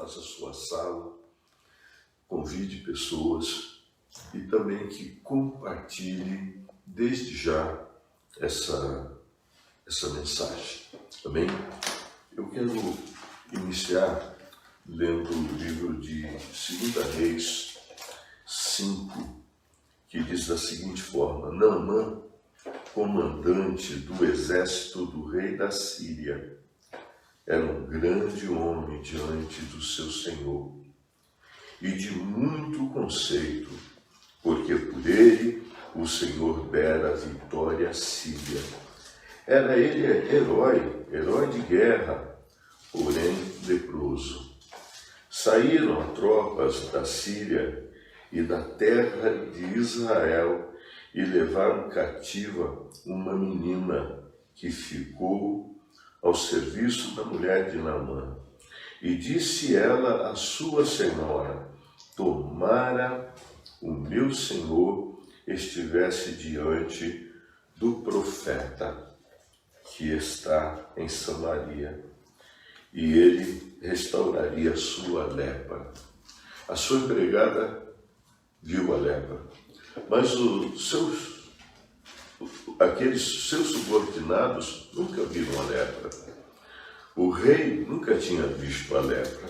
faça sua sala, convide pessoas e também que compartilhe desde já essa mensagem. Amém? Eu quero iniciar lendo o livro de 2 Reis 5, que diz da seguinte forma: Naamã, comandante do exército do rei da Síria, era um grande homem diante do seu senhor e de muito conceito, porque por ele o Senhor dera a vitória à Síria. Era ele herói de guerra, porém leproso. Saíram tropas da Síria e da terra de Israel e levaram cativa uma menina que ficou ao serviço da mulher de Naamã. E disse ela à sua senhora: tomara o meu senhor estivesse diante do profeta que está em Samaria, e ele restauraria a sua lepra. A sua empregada viu a lepra, mas aqueles seus subordinados nunca viram a lepra. O rei nunca tinha visto a lepra.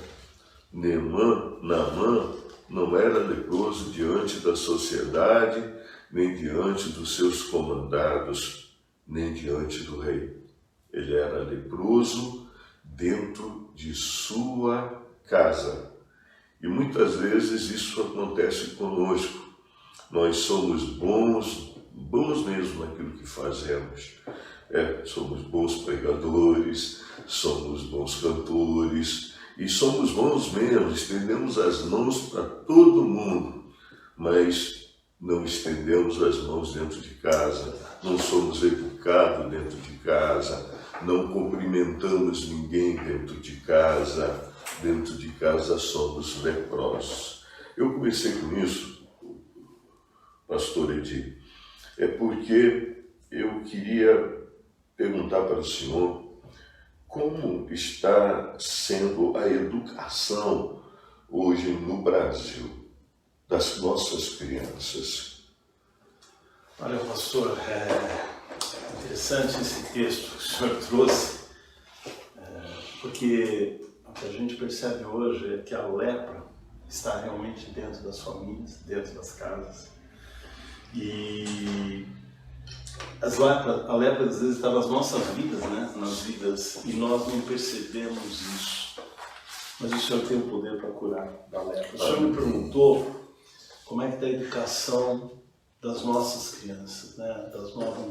Naamã não era leproso diante da sociedade, nem diante dos seus comandados, nem diante do rei. Ele era leproso dentro de sua casa. E muitas vezes isso acontece conosco. Nós somos bons mesmo naquilo que fazemos. Somos bons pregadores, somos bons cantores, e somos bons mesmo, estendemos as mãos para todo mundo, mas não estendemos as mãos dentro de casa, não somos educados dentro de casa, não cumprimentamos ninguém dentro de casa somos leprosos. Eu comecei com isso, pastor Edi, porque eu queria perguntar para o senhor como está sendo a educação hoje no Brasil das nossas crianças. Olha, pastor, é interessante esse texto que o senhor trouxe, porque o que a gente percebe hoje é que a lepra está realmente dentro das famílias, dentro das casas. E a lepra às vezes está nas nossas vidas, nas vidas, e nós não percebemos isso. Mas o Senhor tem o poder para curar da lepra. O Senhor me perguntou como é que está a educação das nossas crianças,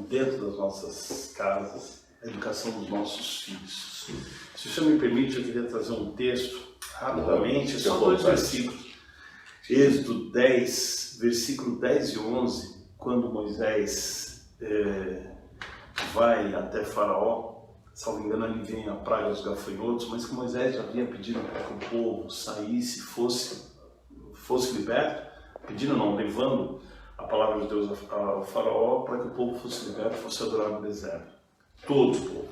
dentro das nossas casas, a educação dos nossos filhos. Sim. Se o Senhor me permite, eu queria trazer um texto, rapidamente, só 2 versículos. Êxodo 10, versículo 10 e 11, quando Moisés vai até Faraó, salvo engano, ali vem a praga dos gafanhotos, mas que Moisés já havia pedido para que o povo saísse, fosse liberto, pedindo não, levando a palavra de Deus ao Faraó para que o povo fosse liberto, fosse adorar no deserto, todo o povo.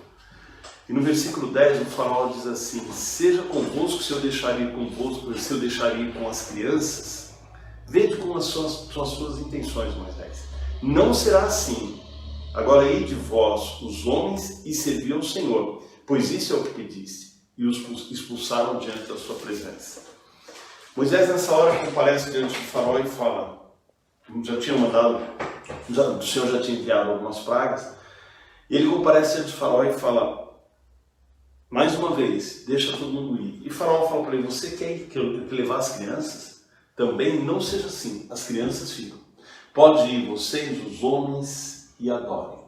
E no versículo 10 o Faraó diz assim: seja convosco se eu deixar ir convosco, se eu deixar ir com as crianças, vede como são as suas intenções, Moisés. Não será assim. Agora ide vós, os homens, e servi ao Senhor, pois isso é o que pediste. E os expulsaram diante da sua presença. Moisés nessa hora comparece diante do Faraó e fala, o Senhor já tinha enviado algumas pragas, e ele comparece diante do Faraó e fala, mais uma vez, deixa todo mundo ir. E o Faraó fala para ele, você quer levar as crianças? Também não seja assim, as crianças ficam. Pode ir vocês, os homens, e adorem.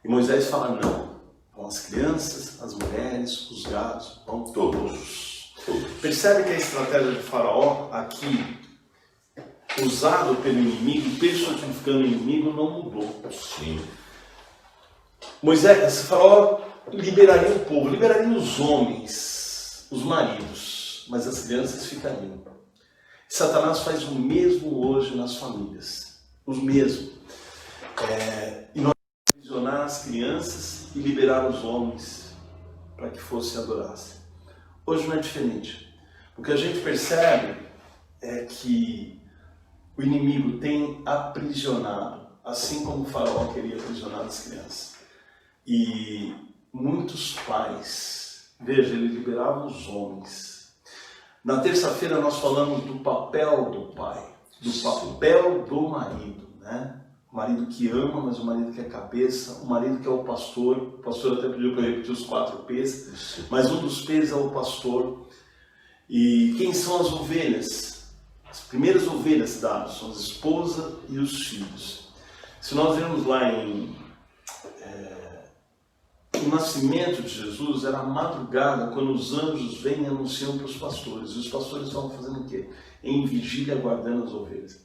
E Moisés fala, não. Vão as crianças, as mulheres, os gados, vão todos. Percebe que a estratégia de Faraó aqui, usado pelo inimigo, personificando o inimigo, não mudou. Sim. Faraó liberaria o povo, liberaria os homens, os maridos, mas as crianças ficariam. Satanás faz o mesmo hoje nas famílias, os mesmos. E nós aprisionar as crianças e liberar os homens para que fossem adorassem. Hoje não é diferente. O que a gente percebe é que o inimigo tem aprisionado, assim como o faraó queria aprisionar as crianças. E muitos pais, veja, ele liberava os homens. Na terça-feira nós falamos do papel do pai, do papel do marido, né? O marido que ama, mas o marido que é cabeça, o marido que é o pastor até pediu para eu repetir os 4 P's, mas um dos P's é o pastor. E quem são as ovelhas? As primeiras ovelhas dadas são a esposa e os filhos. Se nós vemos lá o nascimento de Jesus, era a madrugada, quando os anjos vêm e anunciam para os pastores. E os pastores estavam fazendo o quê? Em vigília, guardando as ovelhas.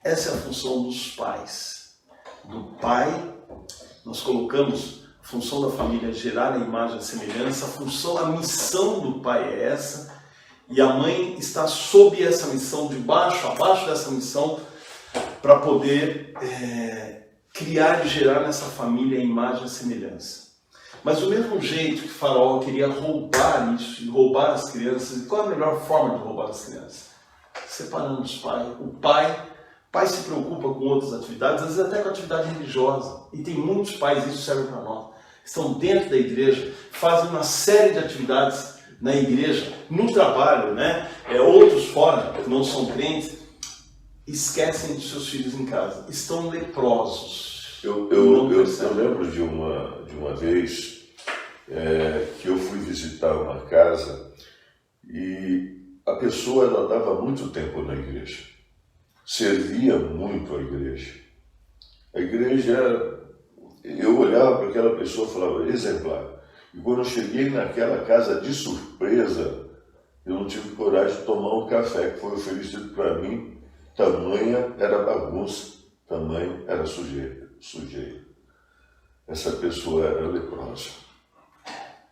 Essa é a função dos pais. Do pai, nós colocamos a função da família gerar a imagem e a semelhança, a missão do pai é essa, e a mãe está sob essa missão, abaixo dessa missão, para poder criar e gerar nessa família a imagem e a semelhança. Mas do mesmo jeito que Faraó queria roubar isso, e roubar as crianças, e qual é a melhor forma de roubar as crianças? Separando os pais. O pai se preocupa com outras atividades, às vezes até com atividade religiosa. E tem muitos pais, isso serve para nós. Estão dentro da igreja, fazem uma série de atividades na igreja, no trabalho, né? Outros fora, que não são crentes, esquecem de seus filhos em casa. Estão leprosos. Eu lembro de uma vez que eu fui visitar uma casa e a pessoa ela dava muito tempo na igreja. Servia muito a igreja. A igreja, eu olhava para aquela pessoa e falava, exemplar. E quando eu cheguei naquela casa de surpresa, eu não tive coragem de tomar um café que foi oferecido para mim. Tamanha era bagunça, tamanha era sujeira. Essa pessoa era leprosa.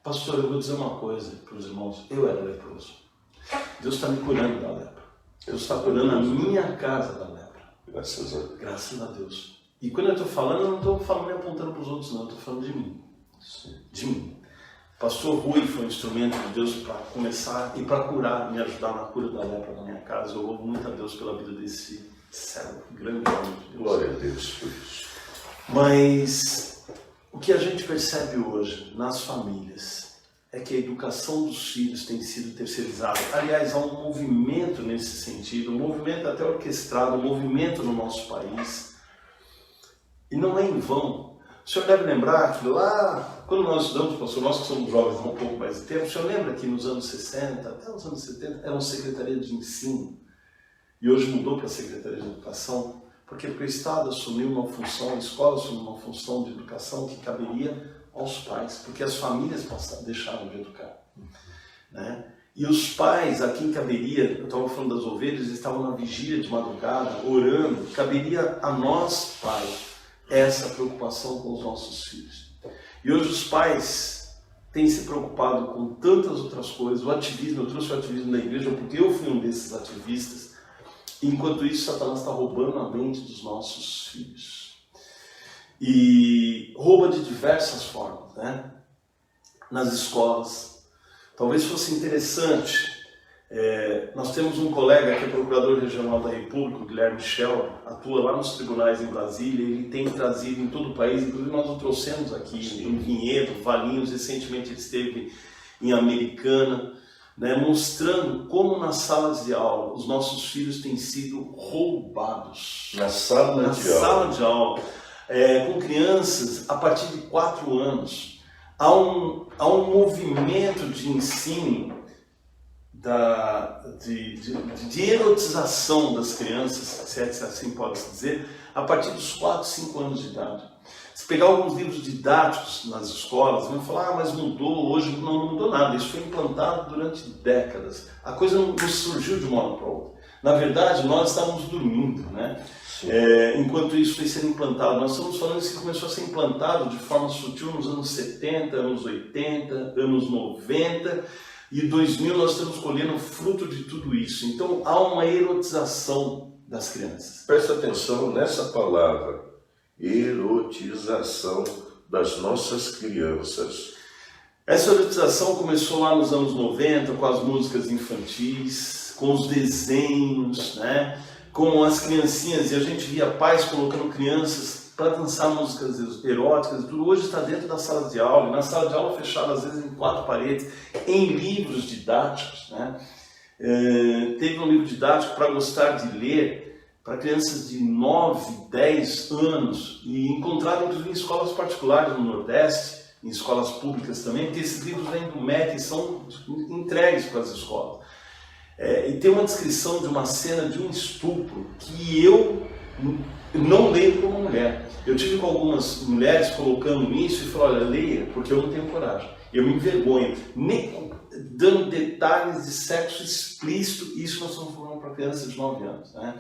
Pastor, eu vou dizer uma coisa para os irmãos. Eu era leproso. Deus está me curando da lepra. Deus está curando a minha casa da lepra. Graças a Deus. Graças a Deus. E quando eu estou falando, eu não estou falando nem apontando para os outros, não. Eu estou falando de mim. Sim. De mim. Pastor Rui foi um instrumento de Deus para começar e para curar, me ajudar na cura da lepra na minha casa. Eu louvo muito a Deus pela vida desse servo, grande homem de Deus. Glória a Deus por isso. Mas o que a gente percebe hoje nas famílias é que a educação dos filhos tem sido terceirizada. Aliás, há um movimento nesse sentido, um movimento até orquestrado, um movimento no nosso país. E não é em vão. O senhor deve lembrar que lá, quando nós estudamos, pastor, nós que somos jovens há um pouco mais de tempo, o senhor lembra que nos anos 60, até os anos 70, era uma secretaria de ensino. E hoje mudou para a Secretaria de Educação. Porque o Estado assumiu uma função, a escola assumiu uma função de educação que caberia aos pais, porque as famílias deixaram de educar. Né? E os pais, a quem caberia, eu estava falando das ovelhas, eles estavam na vigília de madrugada, orando, caberia a nós, pais, essa preocupação com os nossos filhos. E hoje os pais têm se preocupado com tantas outras coisas, o ativismo, eu trouxe o ativismo da igreja porque eu fui um desses ativistas. Enquanto isso, Satanás está roubando a mente dos nossos filhos. E rouba de diversas formas, né? Nas escolas. Talvez fosse interessante, nós temos um colega que é procurador regional da República, o Guilherme Michel, atua lá nos tribunais em Brasília, ele tem trazido em todo o país, inclusive nós o trouxemos aqui em Vinhedo, Valinhos, recentemente ele esteve em Americana, né, mostrando como nas salas de aula os nossos filhos têm sido roubados. Na sala de aula. Com crianças a partir de 4 anos. Há um movimento de ensino de erotização das crianças, se é que assim pode-se dizer, a partir dos 4, 5 anos de idade. Se pegar alguns livros didáticos nas escolas, vão falar, mas mudou, hoje não mudou nada, isso foi implantado durante décadas. A coisa não surgiu de uma hora para outra. Na verdade, nós estávamos dormindo, né? Enquanto isso foi sendo implantado. Nós estamos falando que começou a ser implantado de forma sutil nos anos 70, anos 80, anos 90, e 2000 nós estamos colhendo o fruto de tudo isso. Então há uma erotização das crianças. Presta atenção nessa palavra. Erotização das nossas crianças. Essa erotização começou lá nos anos 90, com as músicas infantis, com os desenhos, né? Com as criancinhas, e a gente via pais colocando crianças para dançar músicas eróticas. Tudo hoje está dentro da sala de aula, e na sala de aula fechada, às vezes em 4 paredes, em livros didáticos, né? Teve um livro didático para gostar de ler, para crianças de 9, 10 anos, e encontraram inclusive em escolas particulares no Nordeste, em escolas públicas também, porque esses livros vêm do MEC e são entregues para as escolas. E tem uma descrição de uma cena de um estupro que eu não leio como mulher. Eu tive com algumas mulheres colocando isso e falei, olha, leia, porque eu não tenho coragem. Eu me envergonho, nem dando detalhes de sexo explícito, isso nós estamos falando para crianças de 9 anos, né?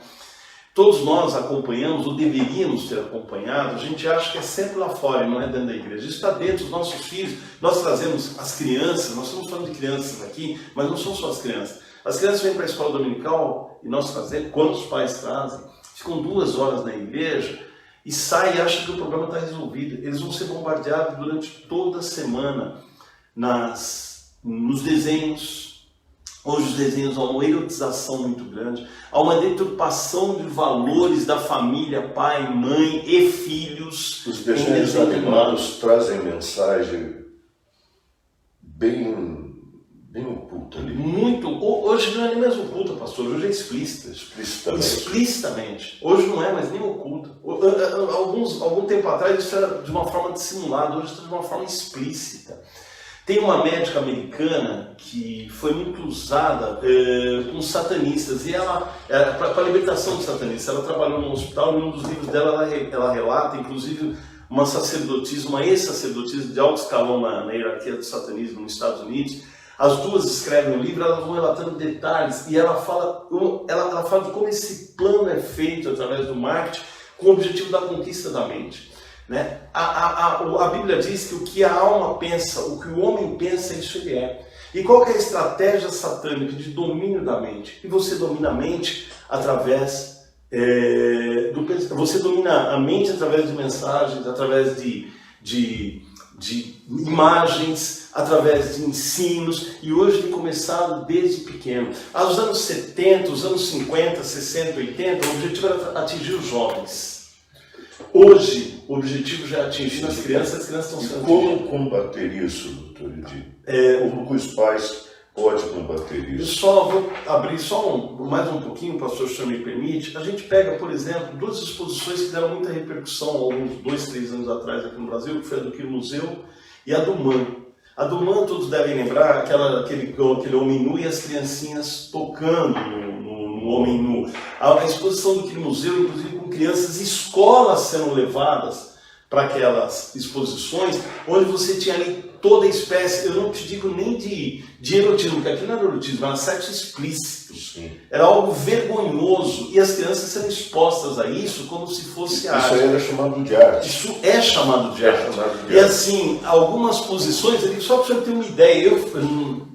Todos nós acompanhamos, ou deveríamos ter acompanhado, a gente acha que é sempre lá fora e não é dentro da igreja. Isso está dentro dos nossos filhos, nós trazemos as crianças, nós estamos falando de crianças aqui, mas não são só as crianças. As crianças vêm para a escola dominical e nós trazemos, quando os pais trazem, ficam 2 horas na igreja e saem e acham que o problema está resolvido. Eles vão ser bombardeados durante toda a semana nos desenhos. Hoje os desenhos há uma erotização muito grande, há uma deturpação de valores da família, pai, mãe e filhos. Os desenhos animados trazem mensagem bem oculta ali. Muito. Hoje não é nem mais oculta, pastor, hoje é explícita. Explicitamente. Hoje não é mais nem oculta. Algum tempo atrás isso era de uma forma dissimulada, hoje está de uma forma explícita. Tem uma médica americana que foi muito usada com satanistas, e ela, para a libertação de satanistas, ela trabalhou no hospital, e em um dos livros dela ela relata, inclusive, uma ex-sacerdotisa de alto escalão na hierarquia do satanismo nos Estados Unidos. As duas escrevem no livro, elas vão relatando detalhes, e ela fala de como esse plano é feito através do marketing com o objetivo da conquista da mente. Né? A Bíblia diz que o que a alma pensa, o que o homem pensa, isso ele é. E qual que é a estratégia satânica de domínio da mente? E você domina a mente através do pensamento. Você domina a mente através de mensagens, através de imagens, através de ensinos, e hoje tem começado desde pequeno. Aos anos 70, os anos 50, 60, 80, o objetivo era atingir os jovens. Hoje, o objetivo já é atingir as crianças estão sendo Como combater isso, doutor Edir? Como que os pais podem combater isso? Eu só vou abrir mais um pouquinho, pastor, se o senhor me permite. A gente pega, por exemplo, 2 exposições que deram muita repercussão há alguns 2, 3 anos atrás aqui no Brasil, que foi a do Quiro Museu e a do MAN. A do MAN, todos devem lembrar, aquele homem nu e as criancinhas tocando no homem nu. A exposição do Quiro Museu, inclusive com crianças, escolas sendo levadas para aquelas exposições, onde você tinha ali toda a espécie, eu não te digo nem de erotismo, porque aquilo não era erotismo, era sexo explícito. Sim. Era algo vergonhoso, e as crianças sendo expostas a isso como se fosse arte. Isso aí era chamado de arte. Isso é chamado de arte. E assim, algumas posições, só para você ter uma ideia,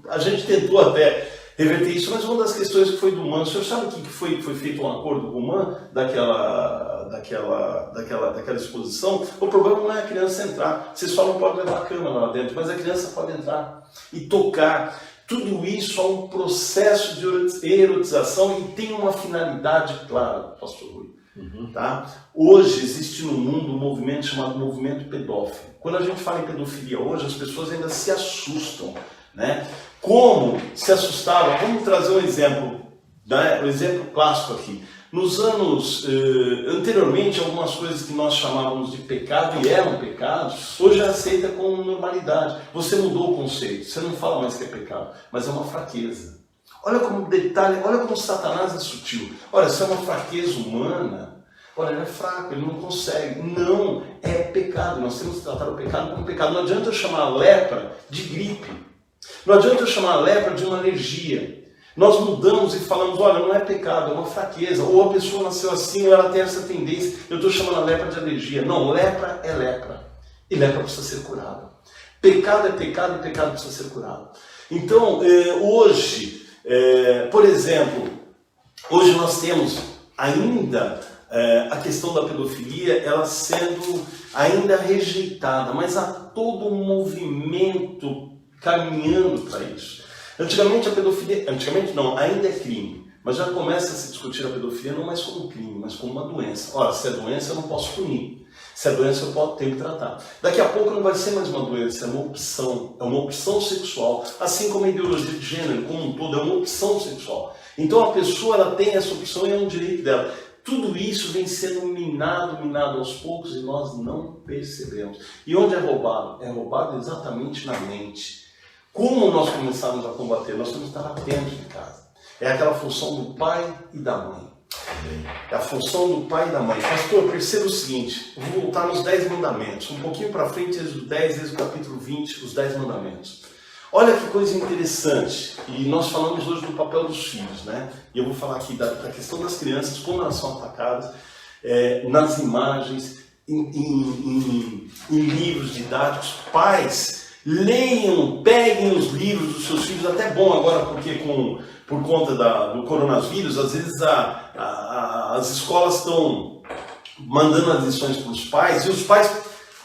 a gente tentou até reverter isso, mas uma das questões que foi do MAN, o senhor sabe que foi feito um acordo com o MAN daquela exposição? O problema não é a criança entrar, você só não pode levar a câmera lá dentro, mas a criança pode entrar e tocar. Tudo isso é um processo de erotização e tem uma finalidade clara, pastor Rui. Tá? Hoje existe no mundo um movimento chamado movimento pedófilo. Quando a gente fala em pedofilia hoje, as pessoas ainda se assustam, né? Como se assustava? Vamos trazer um exemplo, né? Um exemplo clássico aqui. Nos anos anteriormente, algumas coisas que nós chamávamos de pecado e eram pecados, hoje é aceita com normalidade. Você mudou o conceito, você não fala mais que é pecado, mas é uma fraqueza. Olha como detalhe, olha como Satanás é sutil. Olha, se é uma fraqueza humana, olha, ele é fraco, ele não consegue. Não, é pecado. Nós temos que tratar o pecado como pecado. Não adianta eu chamar a lepra de gripe. Não adianta eu chamar a lepra de uma alergia. Nós mudamos e falamos, olha, não é pecado, é uma fraqueza. Ou a pessoa nasceu assim, ou ela tem essa tendência. Eu estou chamando a lepra de alergia. Não, lepra é lepra. E lepra precisa ser curada. Pecado é pecado e pecado precisa ser curado. Então, hoje, por exemplo, hoje nós temos ainda a questão da pedofilia, ela sendo ainda rejeitada, mas há todo um movimento caminhando para isso. Antigamente a pedofilia, ainda é crime, mas já começa a se discutir a pedofilia não mais como crime, mas como uma doença. Ora, se é doença eu não posso punir, se é doença eu tenho que tratar. Daqui a pouco não vai ser mais uma doença, é uma opção sexual, assim como a ideologia de gênero como um todo é uma opção sexual. Então a pessoa ela tem essa opção e é um direito dela. Tudo isso vem sendo minado aos poucos e nós não percebemos. E onde é roubado? É roubado exatamente na mente. Como nós começamos a combater? Nós temos que estar atentos em casa. É aquela função do pai e da mãe. É a função do pai e da mãe. Pastor, perceba o seguinte, eu vou voltar nos 10 mandamentos. Um pouquinho para frente, Êxodo 10, Êxodo capítulo 20, os 10 mandamentos. Olha que coisa interessante, e nós falamos hoje do papel dos filhos, né? E eu vou falar aqui da questão das crianças, como elas são atacadas nas imagens, em livros didáticos. Pais, leiam, peguem os livros dos seus filhos, até bom agora, porque por conta do coronavírus, às vezes as escolas estão mandando as lições para os pais, e os pais,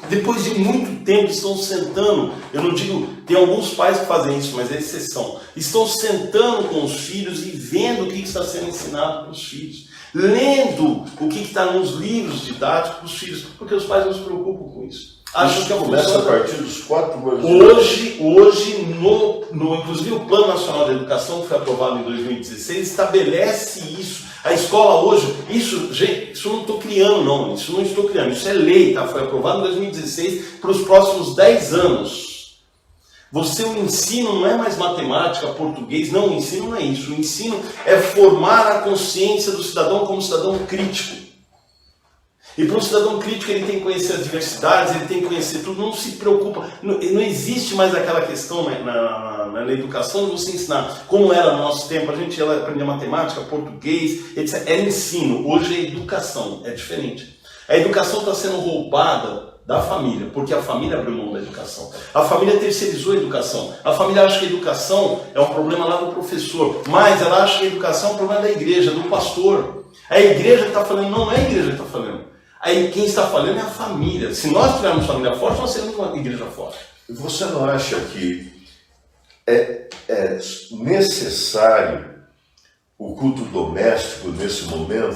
depois de muito tempo, estão sentando, eu não digo, tem alguns pais que fazem isso, mas é exceção, estão sentando com os filhos e vendo o que está sendo ensinado para os filhos, lendo o que está nos livros didáticos para os filhos, porque os pais não se preocupam com isso. Acho que começa a partir dos 4 anos. Hoje inclusive o Plano Nacional de Educação, que foi aprovado em 2016, estabelece isso. A escola hoje, isso eu não estou criando, não. Isso não estou criando. Isso é lei, tá? Foi aprovado em 2016 para os próximos 10 anos. O ensino não é mais matemática, português. Não, o ensino não é isso. O ensino é formar a consciência do cidadão como cidadão crítico. E para um cidadão crítico ele tem que conhecer as diversidades, ele tem que conhecer tudo, não se preocupa, não existe mais aquela questão na educação de você ensinar como era no nosso tempo, a gente ia aprender matemática, português, etc. Era ensino, hoje é educação, é diferente. A educação está sendo roubada da família, porque a família abriu mão da educação. A família terceirizou a educação. A família acha que a educação é um problema lá do professor, mas ela acha que a educação é um problema da igreja, do pastor. A igreja que está falando, não é a igreja que está falando. Aí quem está falando é a família. Se nós tivermos família forte, nós seremos uma igreja forte. Você não acha que é necessário o culto doméstico nesse momento?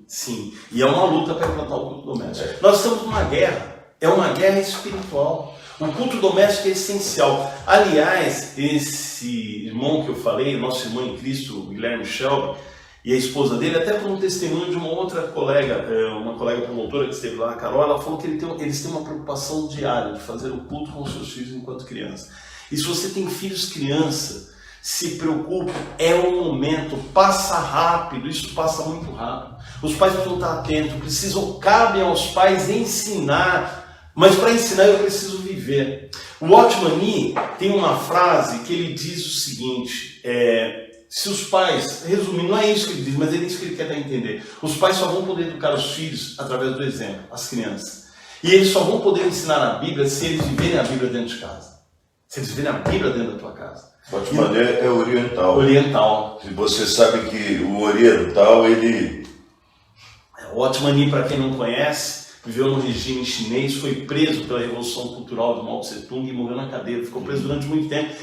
Sim. E é uma luta para implantar o culto doméstico. Nós estamos numa guerra. É uma guerra espiritual. O culto doméstico é essencial. Aliás, esse irmão que eu falei, nosso irmão em Cristo, Guilherme Shelby, e a esposa dele, até por um testemunho de uma outra colega, uma colega promotora que esteve lá, a Carol, ela falou que eles têm uma preocupação diária de fazer o culto com os seus filhos enquanto criança. E se você tem filhos criança, se preocupe, é um momento, passa rápido, isso passa muito rápido. Os pais precisam estar atentos, cabe aos pais ensinar, mas para ensinar eu preciso viver. O Watchman Nee tem uma frase que ele diz o seguinte, se os pais, resumindo, não é isso que ele diz, mas é isso que ele quer dar a entender. Os pais só vão poder educar os filhos através do exemplo, as crianças. E eles só vão poder ensinar a Bíblia se eles viverem a Bíblia dentro de casa. Se eles viverem a Bíblia dentro da tua casa. De maneira é oriental. Oriental. E você sabe que o oriental, ele... O Watchman Nee, para quem não conhece, viveu no regime chinês, foi preso pela Revolução Cultural de Mao Tse Tung e morreu na cadeia. Ficou preso durante muito tempo.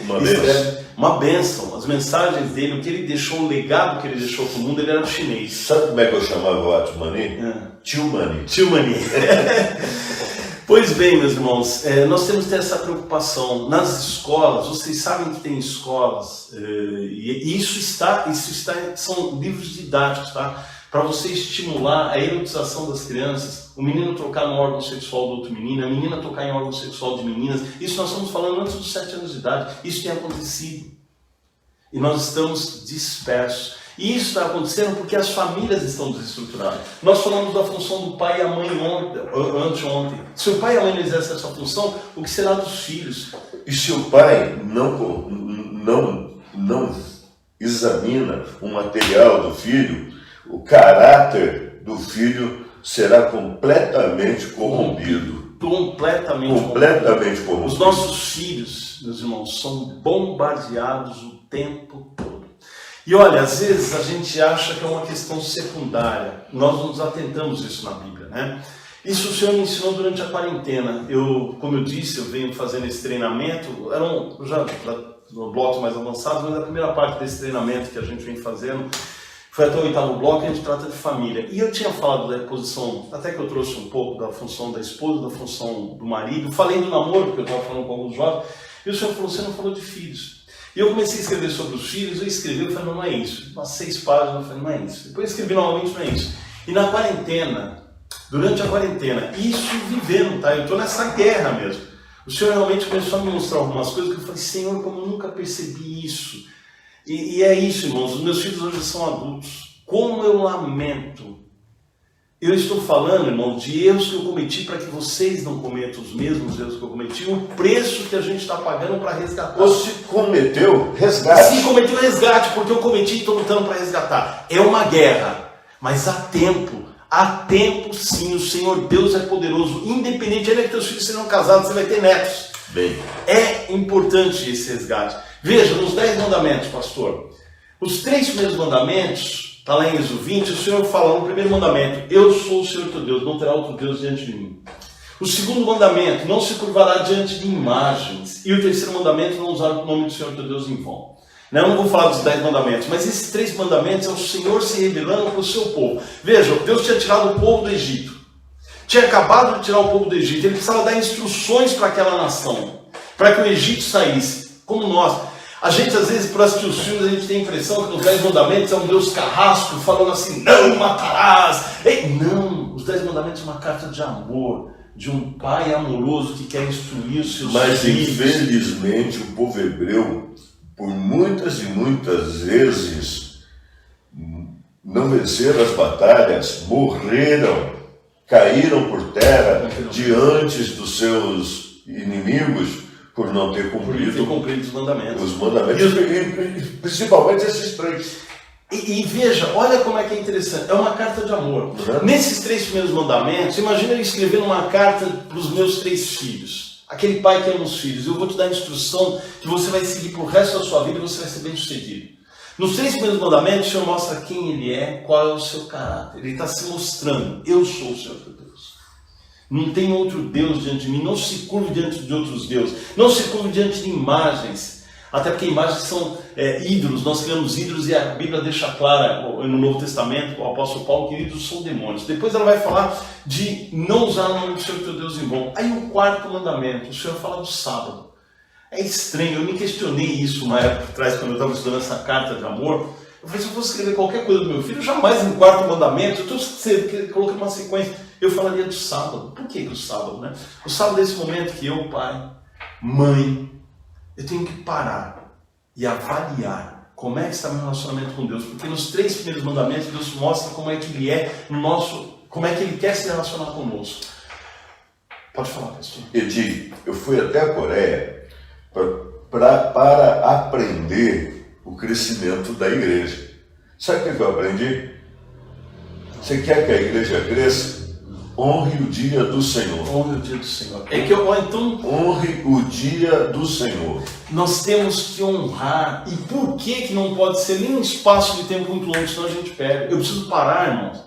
Uma bênção. As mensagens dele, o que ele deixou, o legado que ele deixou para o mundo, ele era chinês. Sabe como é que eu chamava o Watchman Nee? Tio Mani. Tio Mani. Pois bem, meus irmãos, nós temos que ter essa preocupação. Nas escolas, vocês sabem que tem escolas, e isso está, são livros didáticos, tá? Para você estimular a erotização das crianças, o menino tocar no órgão sexual do outro menino, a menina tocar em órgão sexual de meninas. Isso nós estamos falando antes dos 7 anos de idade. Isso tem acontecido. E nós estamos dispersos. E isso está acontecendo porque as famílias estão desestruturadas. Nós falamos da função do pai e a mãe anteontem. Se o pai e a mãe não exercem essa função, o que será dos filhos? E se o pai não examina o material do filho, o caráter do filho será completamente corrompido. Completamente corrompido. Os nossos filhos, meus irmãos, são bombardeados o tempo todo. E olha, às vezes a gente acha que é uma questão secundária. Nós não nos atentamos isso na Bíblia, né? Isso o Senhor me ensinou durante a quarentena. Como eu disse, eu venho fazendo esse treinamento, já no bloco mais avançado, mas a primeira parte desse treinamento que a gente vem fazendo foi até o 8º bloco, a gente trata de família. E eu tinha falado da posição, até que eu trouxe um pouco da função da esposa, da função do marido, falei do namoro, porque eu estava falando com alguns jovens, e o Senhor falou, você não falou de filhos. E eu comecei a escrever sobre os filhos, eu escrevi, eu falei, não é isso. Umas 6 páginas, eu falei, não é isso. Depois eu escrevi novamente, não é isso. E na quarentena, durante a quarentena, isso vivendo, tá? Eu estou nessa guerra mesmo. O Senhor realmente começou a me mostrar algumas coisas que eu falei, Senhor, como eu nunca percebi isso. E é isso, irmãos, os meus filhos hoje são adultos. Como eu lamento. Eu estou falando, irmão, de erros que eu cometi para que vocês não cometam os mesmos erros que eu cometi. O preço que a gente está pagando para resgatar. Ou se cometeu, resgate. Se cometeu, resgate, porque eu cometi e estou lutando para resgatar. É uma guerra, mas há tempo. Há tempo sim, o Senhor Deus é poderoso. Independente, ainda que teus filhos serão casados, você vai ter netos. Bem. É importante esse resgate. Veja, nos 10 mandamentos, pastor, os 3 primeiros mandamentos, está lá em Êxodo 20, o Senhor fala no primeiro mandamento, eu sou o Senhor teu Deus, não terá outro Deus diante de mim. O segundo mandamento, não se curvará diante de imagens. E o terceiro mandamento, não usar o nome do Senhor teu Deus em vão. Eu não vou falar dos 10 mandamentos, mas esses 3 mandamentos é o Senhor se revelando para o seu povo. Veja, Deus tinha tirado o povo do Egito. Tinha acabado de tirar o povo do Egito. Ele precisava dar instruções para aquela nação, para que o Egito saísse. Como nós. A gente, às vezes, por assistir os filmes, a gente tem a impressão que os 10 mandamentos é um Deus carrasco, falando assim, não matarás. Ei, não, os 10 mandamentos são uma carta de amor, de um pai amoroso que quer instruir os seus filhos. Mas, infelizmente, o povo hebreu, por muitas e muitas vezes, não venceram as batalhas, morreram, caíram por terra diante dos seus inimigos por não ter cumprido os mandamentos. Os mandamentos, principalmente esses 3. E veja, olha como é que é interessante. É uma carta de amor. Nesses 3 primeiros mandamentos, imagina eu escrevendo uma carta para os meus 3 filhos. Aquele pai que ama os filhos. Eu vou te dar a instrução que você vai seguir para o resto da sua vida e você vai ser bem sucedido. Nos 3 primeiros mandamentos, o Senhor mostra quem Ele é, qual é o seu caráter. Ele está se mostrando. Eu sou o Senhor teu Deus. Não tem outro Deus diante de mim. Não se curve diante de outros deuses. Não se curve diante de imagens. Até porque imagens são ídolos. Nós criamos ídolos e a Bíblia deixa clara no Novo Testamento, o apóstolo Paulo, que ídolos são demônios. Depois ela vai falar de não usar o nome do Senhor teu Deus em vão. Aí o 4º mandamento, o Senhor fala do sábado. É estranho, eu me questionei isso uma época atrás, quando eu estava estudando essa carta de amor. Eu falei, se eu fosse escrever qualquer coisa do meu filho, jamais em 4º mandamento, eu estou colocando uma sequência, eu falaria do sábado. Por que o sábado, né? O sábado é esse momento que eu, pai, mãe, eu tenho que parar e avaliar como é que está meu relacionamento com Deus. Porque nos 3 primeiros mandamentos, Deus mostra como é que Ele é no nosso, como é que Ele quer se relacionar conosco. Pode falar, pastor. Edi, eu fui até a Coreia para aprender o crescimento da igreja. Sabe o que eu aprendi? Você quer que a igreja cresça? Honre o dia do Senhor. Honre o dia do Senhor. Então, honre o dia do Senhor. Nós temos que honrar. E por que não pode ser nem um espaço de tempo muito longo, senão a gente perde? Eu preciso parar, irmãos.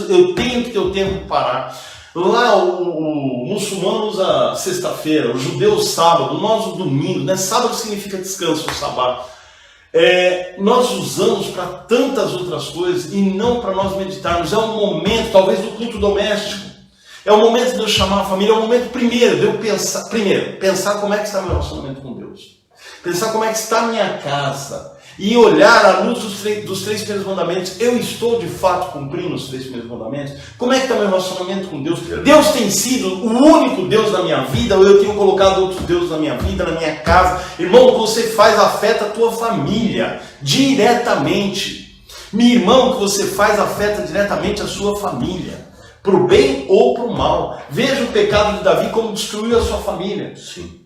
Eu tenho que ter o tempo de parar. Lá o muçulmano usa sexta-feira, o judeu o sábado, nós o domingo, né? Sábado significa descanso, o sabá. Nós usamos para tantas outras coisas e não para nós meditarmos. É um momento, talvez, do culto doméstico. É o momento de eu chamar a família, é o momento primeiro de eu pensar como é que está meu relacionamento com Deus. Pensar como é que está a minha casa. E olhar à luz dos 3 primeiros mandamentos. Eu estou de fato cumprindo os 3 primeiros mandamentos? Como é que está meu relacionamento com Deus? Deus tem sido o único Deus na minha vida, ou eu tenho colocado outros deuses na minha vida, na minha casa? Irmão, o que você faz afeta a tua família diretamente. Meu irmão, o que você faz afeta diretamente a sua família, para o bem ou para o mal. Veja o pecado de Davi como destruiu a sua família. Sim.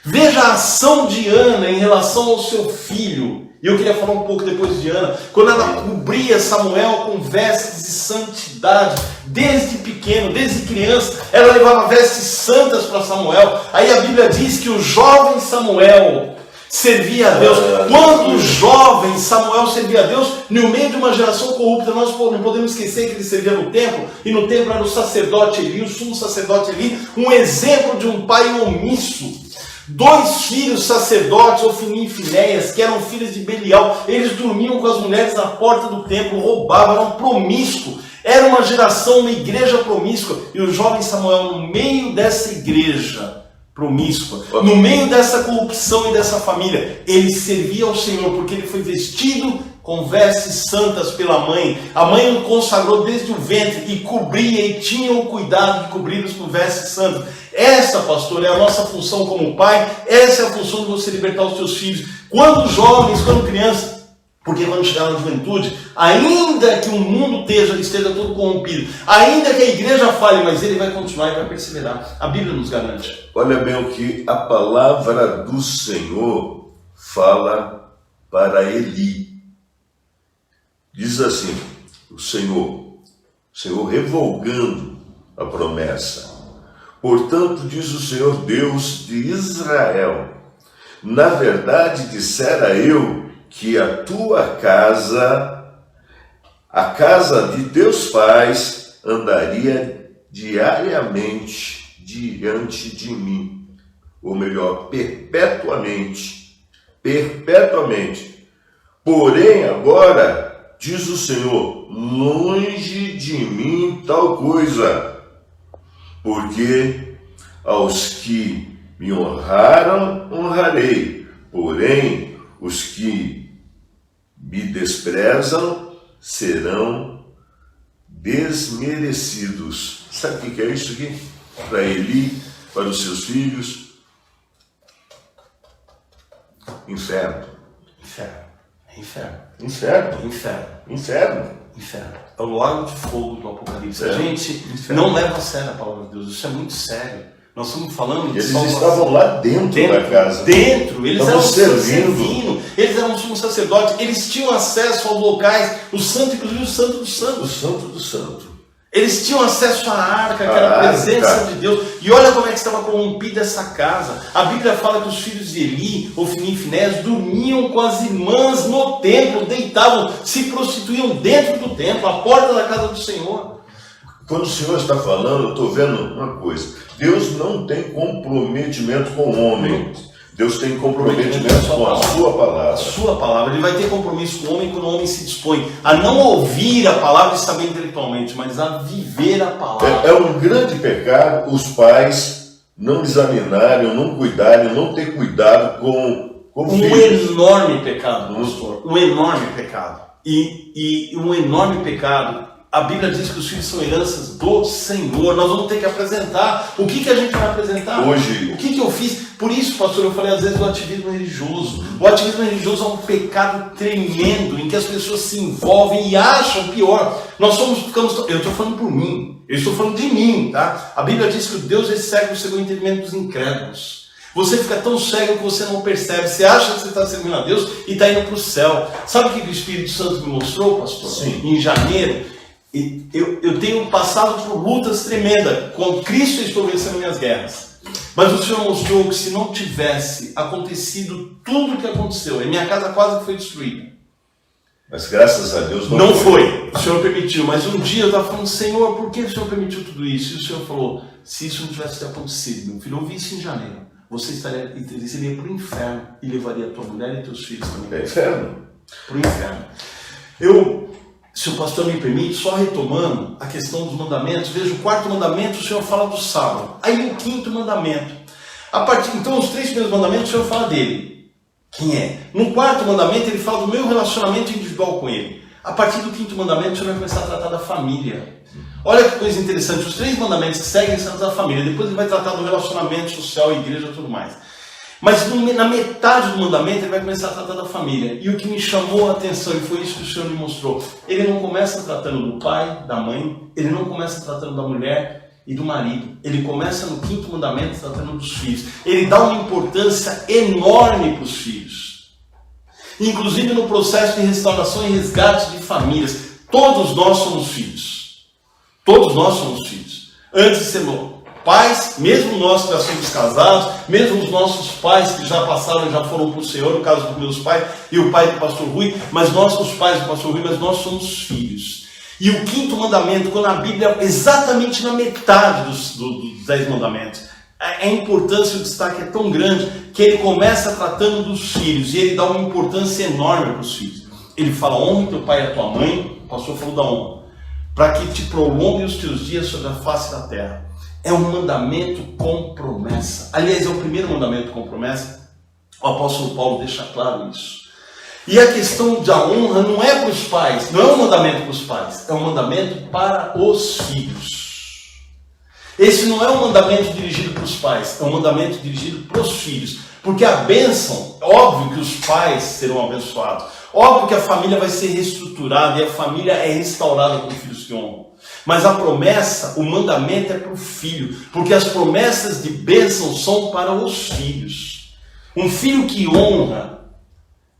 Veja a ação de Ana em relação ao seu filho. E eu queria falar um pouco depois de Ana, quando ela cobria Samuel com vestes de santidade, desde pequeno, desde criança, ela levava vestes santas para Samuel. Aí a Bíblia diz que o jovem Samuel servia a Deus. Quando jovem, Samuel servia a Deus no meio de uma geração corrupta. Nós não podemos esquecer que ele servia no templo, e no templo era o sacerdote Eli, o sumo sacerdote Eli, um exemplo de um pai omisso. 2 filhos sacerdotes, Ofni e Finéias, que eram filhos de Belial, eles dormiam com as mulheres na porta do templo, roubavam, eram promíscuos. Era uma geração, uma igreja promíscua, e o jovem Samuel, no meio dessa igreja promíscua, no meio dessa corrupção e dessa família, ele servia ao Senhor, porque ele foi vestido com vestes santas pela mãe. A mãe o consagrou desde o ventre e cobria, e tinha o cuidado de cobri-los com vestes santas. Essa, pastor, é a nossa função como pai. Essa é a função de você libertar os seus filhos. Quando jovens, quando crianças, porque quando chegar na juventude, ainda que o mundo esteja todo corrompido, ainda que a igreja falhe, mas ele vai continuar e vai perseverar. A Bíblia nos garante. Olha bem o que a palavra do Senhor fala para Eli. Diz assim, o Senhor revogando a promessa. Portanto, diz o Senhor Deus de Israel, na verdade dissera eu que a tua casa, a casa de teus pais, andaria diariamente diante de mim, ou melhor, perpetuamente. Porém, agora, diz o Senhor, longe de mim tal coisa, porque aos que me honraram, honrarei, porém, os que me desprezam serão desmerecidos. Sabe o que é isso aqui? Para Eli, para os seus filhos? Inferno. Inferno. É o lago de fogo do Apocalipse. A gente não leva a sério a palavra de Deus. Isso é muito sério. Nós estamos falando de eles estavam lá dentro da casa. Eles eram servindo. Eles eram sumo sacerdote. Eles tinham acesso aos locais, o santo, inclusive o santo dos santos. O santo do santo. Eles tinham acesso à arca, que era a presença de Deus. E olha como é que estava corrompida essa casa. A Bíblia fala que os filhos de Eli, Ofni e Finéias, dormiam com as irmãs no templo, deitavam, se prostituíam dentro do templo, à porta da casa do Senhor. Quando o Senhor está falando, eu estou vendo uma coisa. Deus não tem comprometimento com o homem. Deus tem comprometimento com a sua palavra. A sua palavra. Ele vai ter compromisso com o homem quando o homem se dispõe a não ouvir a palavra e saber intelectualmente, mas a viver a palavra. É um grande pecado os pais não examinarem, não cuidarem, não ter cuidado com filhos. Enorme pecado, pastor. Um enorme pecado. E um enorme pecado. A Bíblia diz que os filhos são heranças do Senhor. Nós vamos ter que apresentar. O que a gente vai apresentar? Hoje. O que eu fiz? Por isso, pastor, eu falei às vezes do ativismo religioso. O ativismo religioso é um pecado tremendo, em que as pessoas se envolvem e acham pior. Eu estou falando por mim. Eu estou falando de mim, tá? A Bíblia diz que o Deus é cego segundo o entendimento dos incrédulos. Você fica tão cego que você não percebe. Você acha que você está servindo a Deus e está indo para o céu. Sabe o que o Espírito Santo me mostrou, pastor? Sim. Em janeiro. Eu tenho passado por lutas tremendas. Com Cristo eu estou vencendo minhas guerras. Mas o Senhor mostrou que se não tivesse acontecido tudo o que aconteceu, a minha casa quase foi destruída. Mas graças a Deus não foi. O Senhor permitiu. Mas um dia eu estava falando, Senhor, por que o Senhor permitiu tudo isso? E o Senhor falou, se isso não tivesse acontecido, meu filho, eu vi isso em janeiro, você iria para o inferno e levaria a tua mulher e teus filhos também. É inferno? Para o inferno. Se o pastor me permite, só retomando a questão dos mandamentos, veja, o 4º mandamento, o Senhor fala do sábado. Aí o 5º mandamento. Então, os 3 primeiros mandamentos, o Senhor fala dele. Quem é? No 4º mandamento, ele fala do meu relacionamento individual com ele. A partir do 5º mandamento, o Senhor vai começar a tratar da família. Olha que coisa interessante, os 3 mandamentos que seguem são da família. Depois ele vai tratar do relacionamento social, igreja e tudo mais. Mas na metade do mandamento ele vai começar a tratar da família. E o que me chamou a atenção, e foi isso que o Senhor me mostrou, ele não começa tratando do pai, da mãe, ele não começa tratando da mulher e do marido. Ele começa no 5º mandamento tratando dos filhos. Ele dá uma importância enorme para os filhos. Inclusive no processo de restauração e resgate de famílias. Todos nós somos filhos. Todos nós somos filhos. Antes de ser Pais, mesmo nós que já somos casados, mesmo os nossos pais que já passaram e já foram para o Senhor, no caso dos meus pais e o pai do pastor Rui, mas nós, os pais do pastor Rui, mas nós somos filhos. E o quinto mandamento, quando a Bíblia, exatamente na metade dos 10 mandamentos, a importância e o destaque é tão grande que ele começa tratando dos filhos e ele dá uma importância enorme para os filhos. Ele fala: honra teu pai e a tua mãe. O pastor falou da honra, para que te prolongue os teus dias sobre a face da terra. É um mandamento com promessa. Aliás, é o primeiro mandamento com promessa. O apóstolo Paulo deixa claro isso. E a questão da honra não é para os pais, não é um mandamento para os pais, é um mandamento para os filhos. Esse não é um mandamento dirigido para os pais, é um mandamento dirigido para os filhos. Porque a bênção, óbvio que os pais serão abençoados, óbvio que a família vai ser reestruturada e a família é restaurada com filhos que honram. Mas a promessa, o mandamento é para o filho, porque as promessas de bênção são para os filhos. Um filho que honra,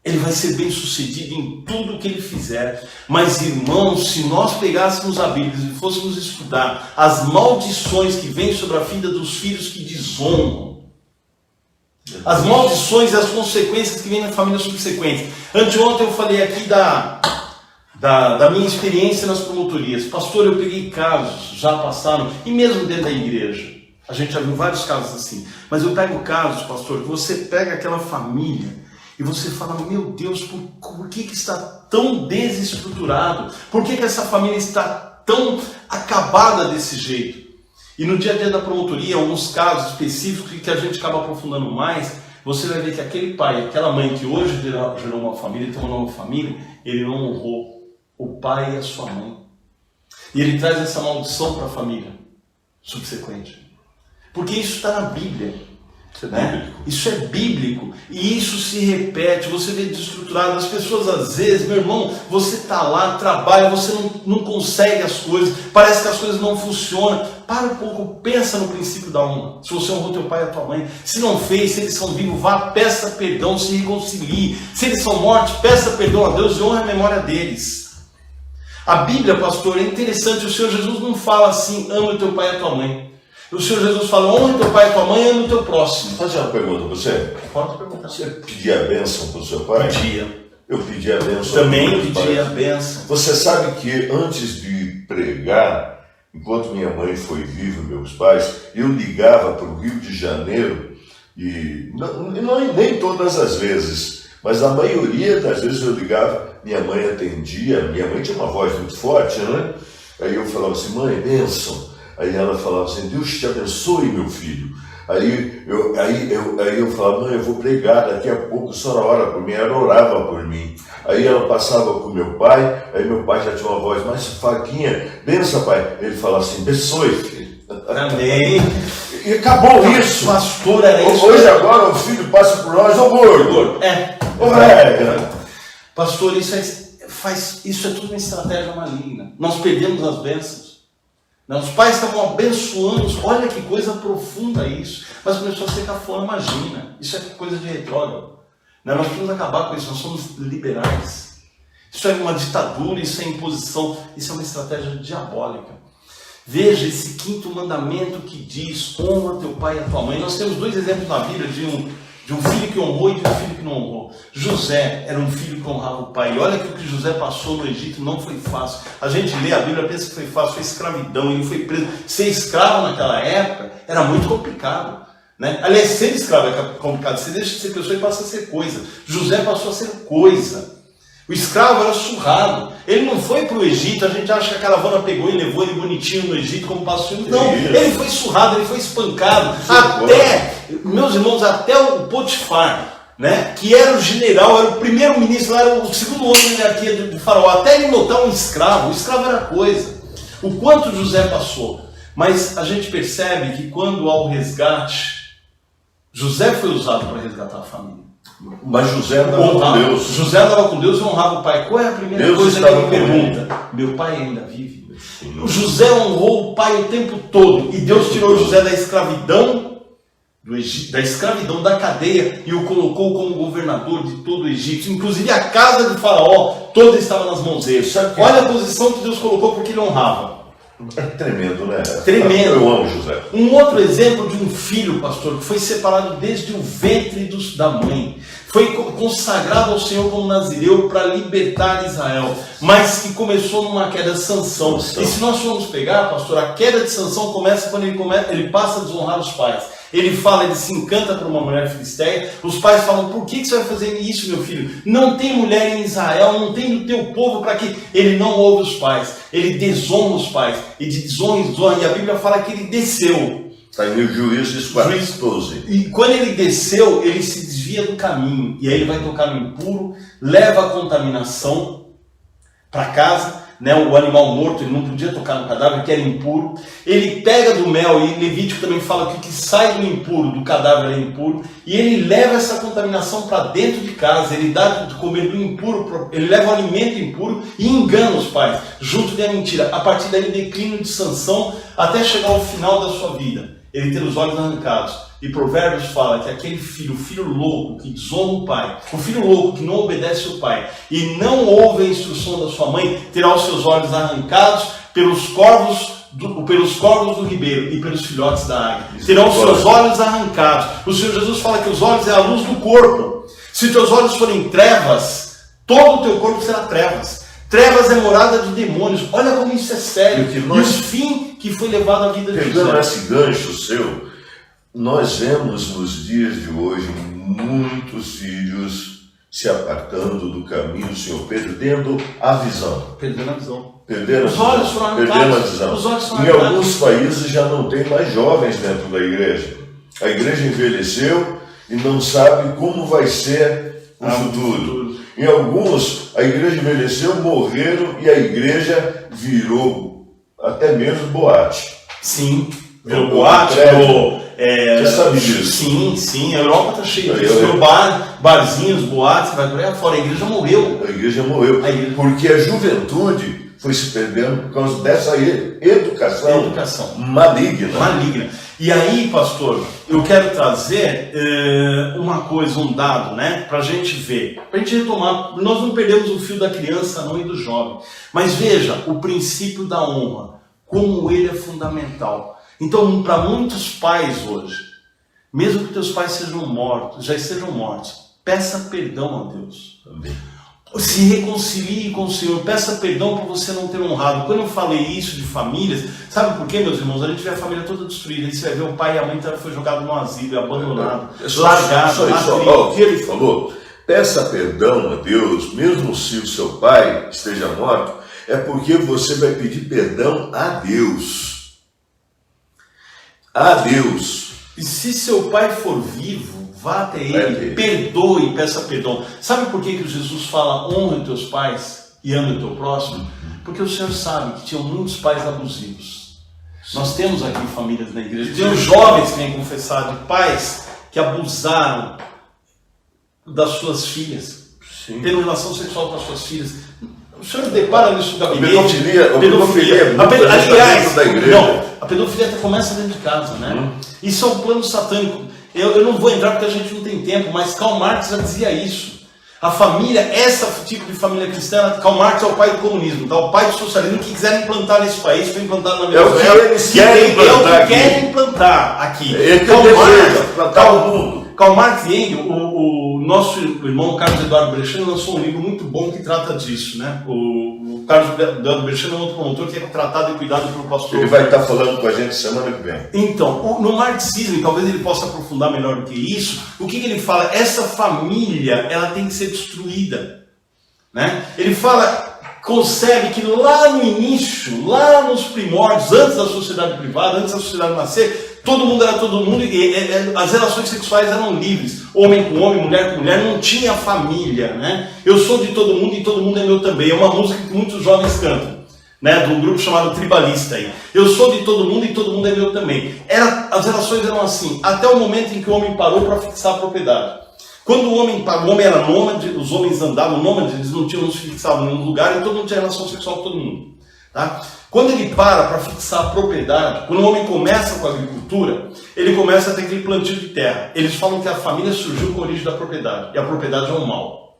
ele vai ser bem sucedido em tudo que ele fizer. Mas, irmãos, se nós pegássemos a Bíblia e fôssemos estudar as maldições que vêm sobre a vida dos filhos que desonram, as maldições e as consequências que vêm na família subsequente. Anteontem eu falei aqui da minha experiência nas promotorias. Pastor, eu peguei casos, já passaram, e mesmo dentro da igreja. A gente já viu vários casos assim. Mas eu pego casos, pastor, que você pega aquela família e você fala: meu Deus, por que está tão desestruturado? Por que essa família está tão acabada desse jeito? E no dia a dia da promotoria, alguns casos específicos que a gente acaba aprofundando mais, você vai ver que aquele pai, aquela mãe que hoje gerou uma família, tem uma nova família, ele não honrou o pai e a sua mãe. E ele traz essa maldição para a família subsequente. Porque isso está na Bíblia. Isso é bíblico e isso se repete. Você vê desestruturado, as pessoas às vezes, meu irmão, você está lá, trabalha, você não consegue as coisas, parece que as coisas não funcionam. Para um pouco, pensa no princípio da honra. Se você honrou teu pai e a tua mãe, se não fez, se eles são vivos, vá, peça perdão, se reconcilie. Se eles são mortos, peça perdão a Deus e honra a memória deles. A Bíblia, pastor, é interessante. O Senhor Jesus não fala assim: ama o teu pai e a tua mãe. O Senhor Jesus fala: honra teu pai e tua mãe, ama o teu próximo. Fazer uma pergunta para você. Pode perguntar. Você pedia a bênção para o seu pai? Pedia. Eu pedi a bênção. Também pedi a bênção. Você sabe que antes de pregar, enquanto minha mãe foi viva, meus pais, eu ligava para o Rio de Janeiro, e nem todas as vezes, mas a maioria das vezes eu ligava, minha mãe atendia, minha mãe tinha uma voz muito forte, né? Aí eu falava assim: mãe, bênção. Aí ela falava assim: Deus te abençoe, meu filho. Aí eu falava: mãe, eu vou pregar, daqui a pouco a senhora ora por mim. Ela orava por mim. Aí ela passava com meu pai, aí meu pai já tinha uma voz mais fraquinha: benção, pai. Ele falava assim: abençoe, filho. Amém. E acabou isso. Pastor, era isso. Hoje agora o filho passa por nós: ô gordo. Pastor, isso é tudo uma estratégia maligna. Nós perdemos as bênçãos. Os pais estavam abençoando, olha que coisa profunda isso. Mas começou a ser cafona, imagina. Isso é coisa de retrógrado. Nós precisamos acabar com isso, nós somos liberais. Isso é uma ditadura, isso é imposição, isso é uma estratégia diabólica. Veja esse quinto mandamento que diz: honra teu pai e a tua mãe. Nós temos dois exemplos na Bíblia de um filho que honrou e de um filho que não honrou. José era um filho que honrava o pai. E olha que o que José passou no Egito não foi fácil. A gente lê a Bíblia, pensa que foi fácil, foi escravidão, ele foi preso. Ser escravo naquela época era muito complicado, né? Aliás, ser escravo é complicado. Você deixa de ser pessoa e passa a ser coisa. José passou a ser coisa. O escravo era surrado. Ele não foi para o Egito. A gente acha que a caravana pegou e levou ele bonitinho no Egito como pastor. Não, ele foi surrado, ele foi espancado. Meus irmãos, até o Potifar, né, que era o general, era o primeiro ministro, era o segundo homem da hierarquia do faraó, até ele notar um escravo. O escravo era coisa. O quanto José passou. Mas a gente percebe que quando há o resgate, José foi usado para resgatar a família. Mas José andava com Deus. José andava com Deus e honrava o pai. Qual é a primeira Deus coisa que ele pergunta? Meu pai ainda vive? O José honrou o pai o tempo todo. E Deus tirou José da escravidão do Egito, da escravidão, da cadeia, e o colocou como governador de todo o Egito. Inclusive a casa de Faraó toda estava nas mãos dele. Olha a posição que Deus colocou porque ele honrava. É tremendo, né? Tremendo. Eu amo José. Um outro exemplo de um filho, pastor, que foi separado desde o ventre da mãe. Foi consagrado ao Senhor como nazireu para libertar Israel, mas que começou numa queda de Sansão. E se nós formos pegar, pastor, a queda de Sansão começa quando ele passa a desonrar os pais. Ele fala, ele se encanta por uma mulher filisteia. Os pais falam, por que você vai fazer isso, meu filho? Não tem mulher em Israel, não tem no teu povo para que... Ele não ouve os pais, ele desonra os pais. E de desonra em desonra, e a Bíblia fala que ele desceu. Está em Juízes 4:12. E quando ele desceu, ele se desvia do caminho. E aí ele vai tocar no impuro, leva a contaminação para casa, né? O animal morto, ele não podia tocar no cadáver, que era impuro. Ele pega do mel, e Levítico também fala que o que sai do impuro, do cadáver é impuro. E ele leva essa contaminação para dentro de casa, ele dá de comer do impuro, ele leva o alimento impuro e engana os pais, junto da mentira. A partir daí, o declínio de Sansão, até chegar ao final da sua vida. Ele ter os olhos arrancados. E Provérbios fala que aquele filho, o filho louco que desonra o pai, o filho louco que não obedece o pai e não ouve a instrução da sua mãe, terá os seus olhos arrancados pelos corvos do ribeiro e pelos filhotes da águia. Terão os seus olhos arrancados. O Senhor Jesus fala que os olhos é a luz do corpo. Se teus olhos forem trevas, todo o teu corpo será trevas. Trevas é morada de demônios. Olha como isso é sério. E o fim que foi levado à vida de José. Pegando esse gancho seu, nós vemos nos dias de hoje muitos filhos se apartando do caminho do Senhor, perdendo a visão. Perdendo a visão. Os olhos foram arrancados. Em alguns países já não tem mais jovens dentro da igreja. A igreja envelheceu e não sabe como vai ser o futuro. Em alguns, a igreja envelheceu, morreram e a igreja virou até mesmo boate. Sim, virou boate, você sabe disso? Sim, a Europa está cheia disso. Barzinhos, boates, vai por aí fora. A igreja morreu. A igreja morreu. Porque a juventude foi se perdendo por causa dessa educação maligna. E aí, pastor, eu quero trazer uma coisa, um dado, né, para a gente ver, para a gente retomar. Nós não perdemos o fio da criança não e do jovem, mas veja o princípio da honra, como ele é fundamental. Então, para muitos pais hoje, mesmo que teus pais já estejam mortos, peça perdão a Deus. Amém. Se reconcilie com o Senhor, peça perdão por você não ter honrado. Quando eu falei isso de famílias, sabe por quê, meus irmãos? A gente vê a família toda destruída, aí você vai ver o pai e a mãe foi jogado no asilo, abandonado, largado. O que ele falou, peça perdão a Deus, mesmo se o seu pai esteja morto, é porque você vai pedir perdão a Deus. A Deus. E se seu pai for vivo, vá até ele, perdoe e peça perdão. Sabe por que Jesus fala honra os teus pais e ama o teu próximo? Porque o Senhor sabe que tinham muitos pais abusivos. Nós temos aqui famílias na igreja, tem jovens que vêm confessar de pais que abusaram das suas filhas, tendo relação sexual com as suas filhas. O senhor depara nisso no gabinete. Pedofilia aliás, da igreja. Não, a pedofilia começa dentro de casa, né? Isso é um plano satânico. Eu não vou entrar porque a gente não tem tempo, mas Karl Marx já dizia isso. A família, esse tipo de família cristã, Karl Marx é o pai do comunismo, tá? O pai do socialismo, que quiser implantar nesse país, foi implantar na Venezuela. É o que eles querem implantar aqui. Karl Marx e Engels, o nosso irmão Carlos Eduardo Brechano lançou um livro muito bom que trata disso, né? O Carlos Eduardo Brechano é outro promotor que é tratado e cuidado pelo pastor. Ele vai estar falando com a gente semana que vem. Então, no marxismo, e talvez ele possa aprofundar melhor do que isso, o que ele fala? Essa família, ela tem que ser destruída, né? Ele fala, concebe que lá no início, lá nos primórdios, antes da sociedade privada, antes da sociedade nascer, todo mundo era todo mundo e as relações sexuais eram livres. Homem com homem, mulher com mulher, não tinha família, né? Eu sou de todo mundo e todo mundo é meu também. É uma música que muitos jovens cantam, né? De um grupo chamado Tribalista aí. Eu sou de todo mundo e todo mundo é meu também. As relações eram assim, até o momento em que o homem parou para fixar a propriedade. Quando o homem era nômade, os homens andavam nômades, eles não se fixavam em nenhum lugar e todo mundo tinha relação sexual com todo mundo, tá? Quando ele para fixar a propriedade, quando o homem começa com a agricultura, ele começa a ter aquele plantio de terra. Eles falam que a família surgiu com a origem da propriedade, e a propriedade é um mal.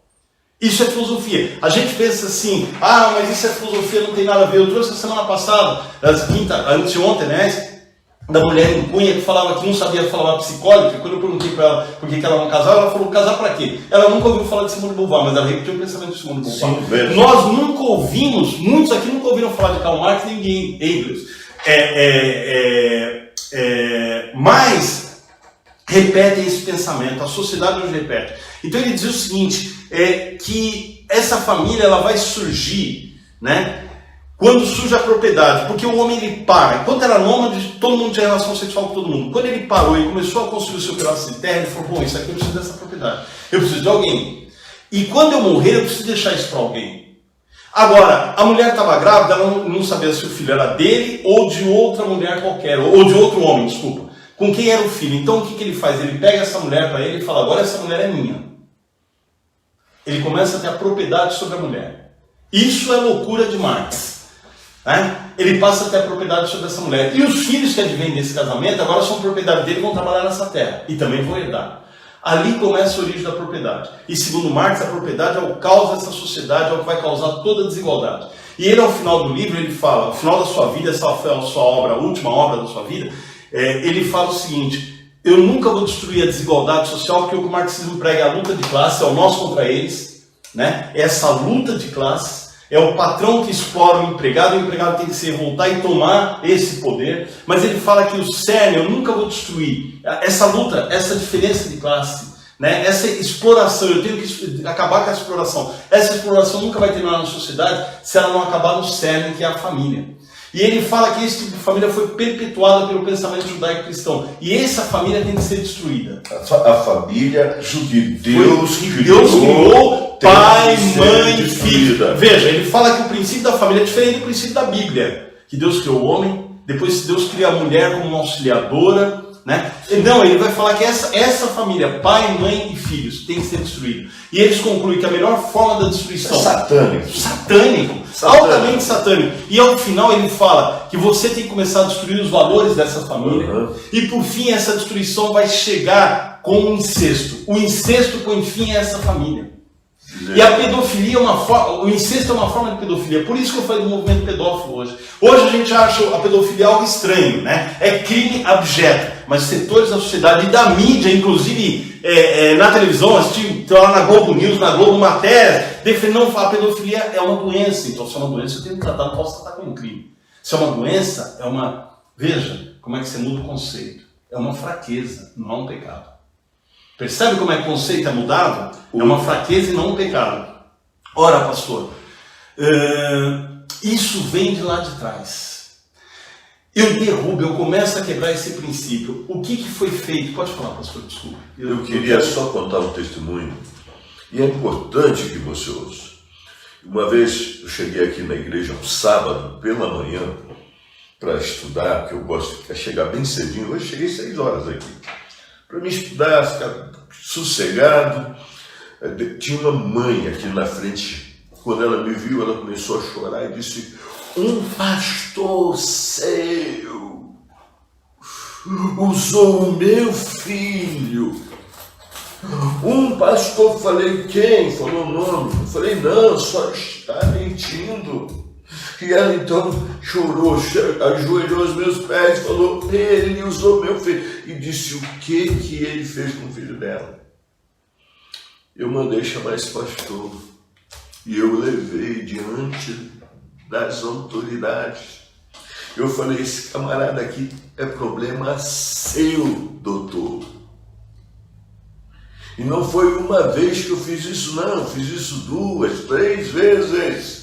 Isso é filosofia. A gente pensa assim, mas isso é filosofia, não tem nada a ver. Eu trouxe a semana passada, anteontem, né? Da mulher em Cunha que falava que não sabia falar psicóloga. Quando eu perguntei para ela por que ela não casava, ela falou: casar para quê? Ela nunca ouviu falar de Simone de Beauvoir, mas ela repetiu o pensamento de Simone de Beauvoir. Sim, nós nunca ouvimos, muitos aqui nunca ouviram falar de Karl Marx nem de Engels. Mas repetem esse pensamento, a sociedade hoje repete. Então ele diz o seguinte, que essa família ela vai surgir, né? Quando surge a propriedade, porque o homem ele para. Enquanto era nômade, todo mundo tinha relação sexual com todo mundo. Quando ele parou e começou a construir o seu pedaço de terra, ele falou: bom, isso aqui eu preciso dessa propriedade. Eu preciso de alguém. E quando eu morrer, eu preciso deixar isso para alguém. Agora, a mulher estava grávida, ela não sabia se o filho era dele ou de outra mulher qualquer, ou de outro homem, desculpa. Com quem era o filho? Então o que ele faz? Ele pega essa mulher para ele e fala: agora essa mulher é minha. Ele começa a ter a propriedade sobre a mulher. Isso é loucura de Marx. Ele passa a ter a propriedade sobre essa mulher. E os filhos que advêm desse casamento agora são propriedade dele e vão trabalhar nessa terra. E também vão herdar. Ali começa a origem da propriedade. E segundo Marx, a propriedade é o caos dessa sociedade, é o que vai causar toda a desigualdade. E ele, ao final do livro, ele fala, ao final da sua vida, essa foi a sua obra, a última obra da sua vida, ele fala o seguinte: eu nunca vou destruir a desigualdade social, porque o que o marxismo prega é a luta de classe, é o nós contra eles, né? Essa luta de classe. É o patrão que explora o empregado tem que se revoltar e tomar esse poder. Mas ele fala que o cerne, eu nunca vou destruir. Essa luta, essa diferença de classe, né? Essa exploração, eu tenho que acabar com a exploração. Essa exploração nunca vai terminar na sociedade se ela não acabar no cerne, que é a família. E ele fala que esse tipo de família foi perpetuada pelo pensamento judaico-cristão. E essa família tem que ser destruída. A família de Deus que Deus criou, pai, mãe e filho. Veja, ele fala que o princípio da família é diferente do princípio da Bíblia. Que Deus criou o homem, depois Deus cria a mulher como uma auxiliadora. Né? Não, ele vai falar que essa família, pai, mãe e filhos, tem que ser destruída. E eles concluem que a melhor forma da destruição... Satânico. Altamente satânico. E ao final ele fala que você tem que começar a destruir os valores dessa família. E por fim essa destruição vai chegar com o incesto. O incesto põe fim a essa família. E a pedofilia o incesto é uma forma de pedofilia. Por isso que eu falei do movimento pedófilo hoje. Hoje a gente acha a pedofilia algo estranho, né? É crime abjeto. Mas setores da sociedade e da mídia, inclusive na televisão, assistindo lá na Globo News, na Globo Matéria, defendendo a pedofilia é uma doença. Então se é uma doença eu tenho que tratar, não posso tratar como um crime. Se é uma doença, é uma... Veja como é que você muda o conceito. É uma fraqueza, não é um pecado. Percebe como é que o conceito é mudado? É uma fraqueza e não um pecado. Ora, pastor, isso vem de lá de trás. Eu começo a quebrar esse princípio. O que foi feito? Pode falar, pastor, desculpa. Eu queria só contar um testemunho. E é importante que você ouça. Uma vez eu cheguei aqui na igreja um sábado, pela manhã, para estudar, porque eu gosto de chegar bem cedinho. Hoje cheguei 6 horas aqui. Para me estudar, ficar sossegado. Tinha uma mãe aqui na frente. Quando ela me viu, ela começou a chorar e disse: um pastor seu usou o meu filho. Um pastor, falei, quem? Falou o nome. Eu falei, não, só está mentindo. E ela então chorou, ajoelhou aos meus pés e falou: ele usou meu filho. E disse o que ele fez com o filho dela. Eu mandei chamar esse pastor e eu levei diante das autoridades. Eu falei: esse camarada aqui é problema seu, doutor. E não foi uma vez que eu fiz isso, não. Eu fiz isso 2, 3 vezes.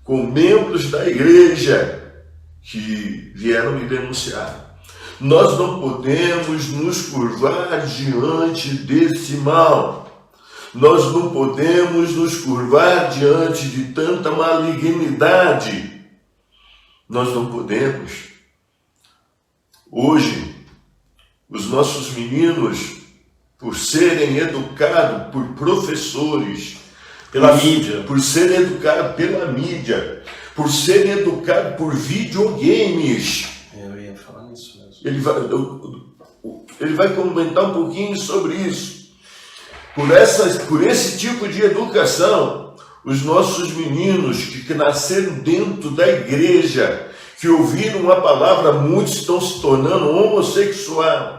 Com membros da igreja que vieram me denunciar. Nós não podemos nos curvar diante desse mal. Nós não podemos nos curvar diante de tanta malignidade. Nós não podemos. Hoje, os nossos meninos, por serem educados por professores, pela mídia, por serem educados pela mídia, por serem educados por videogames. Eu ia falar isso mesmo. Ele vai comentar um pouquinho sobre isso. por esse tipo de educação, os nossos meninos que nasceram dentro da igreja, que ouviram a palavra, muitos estão se tornando homossexuais.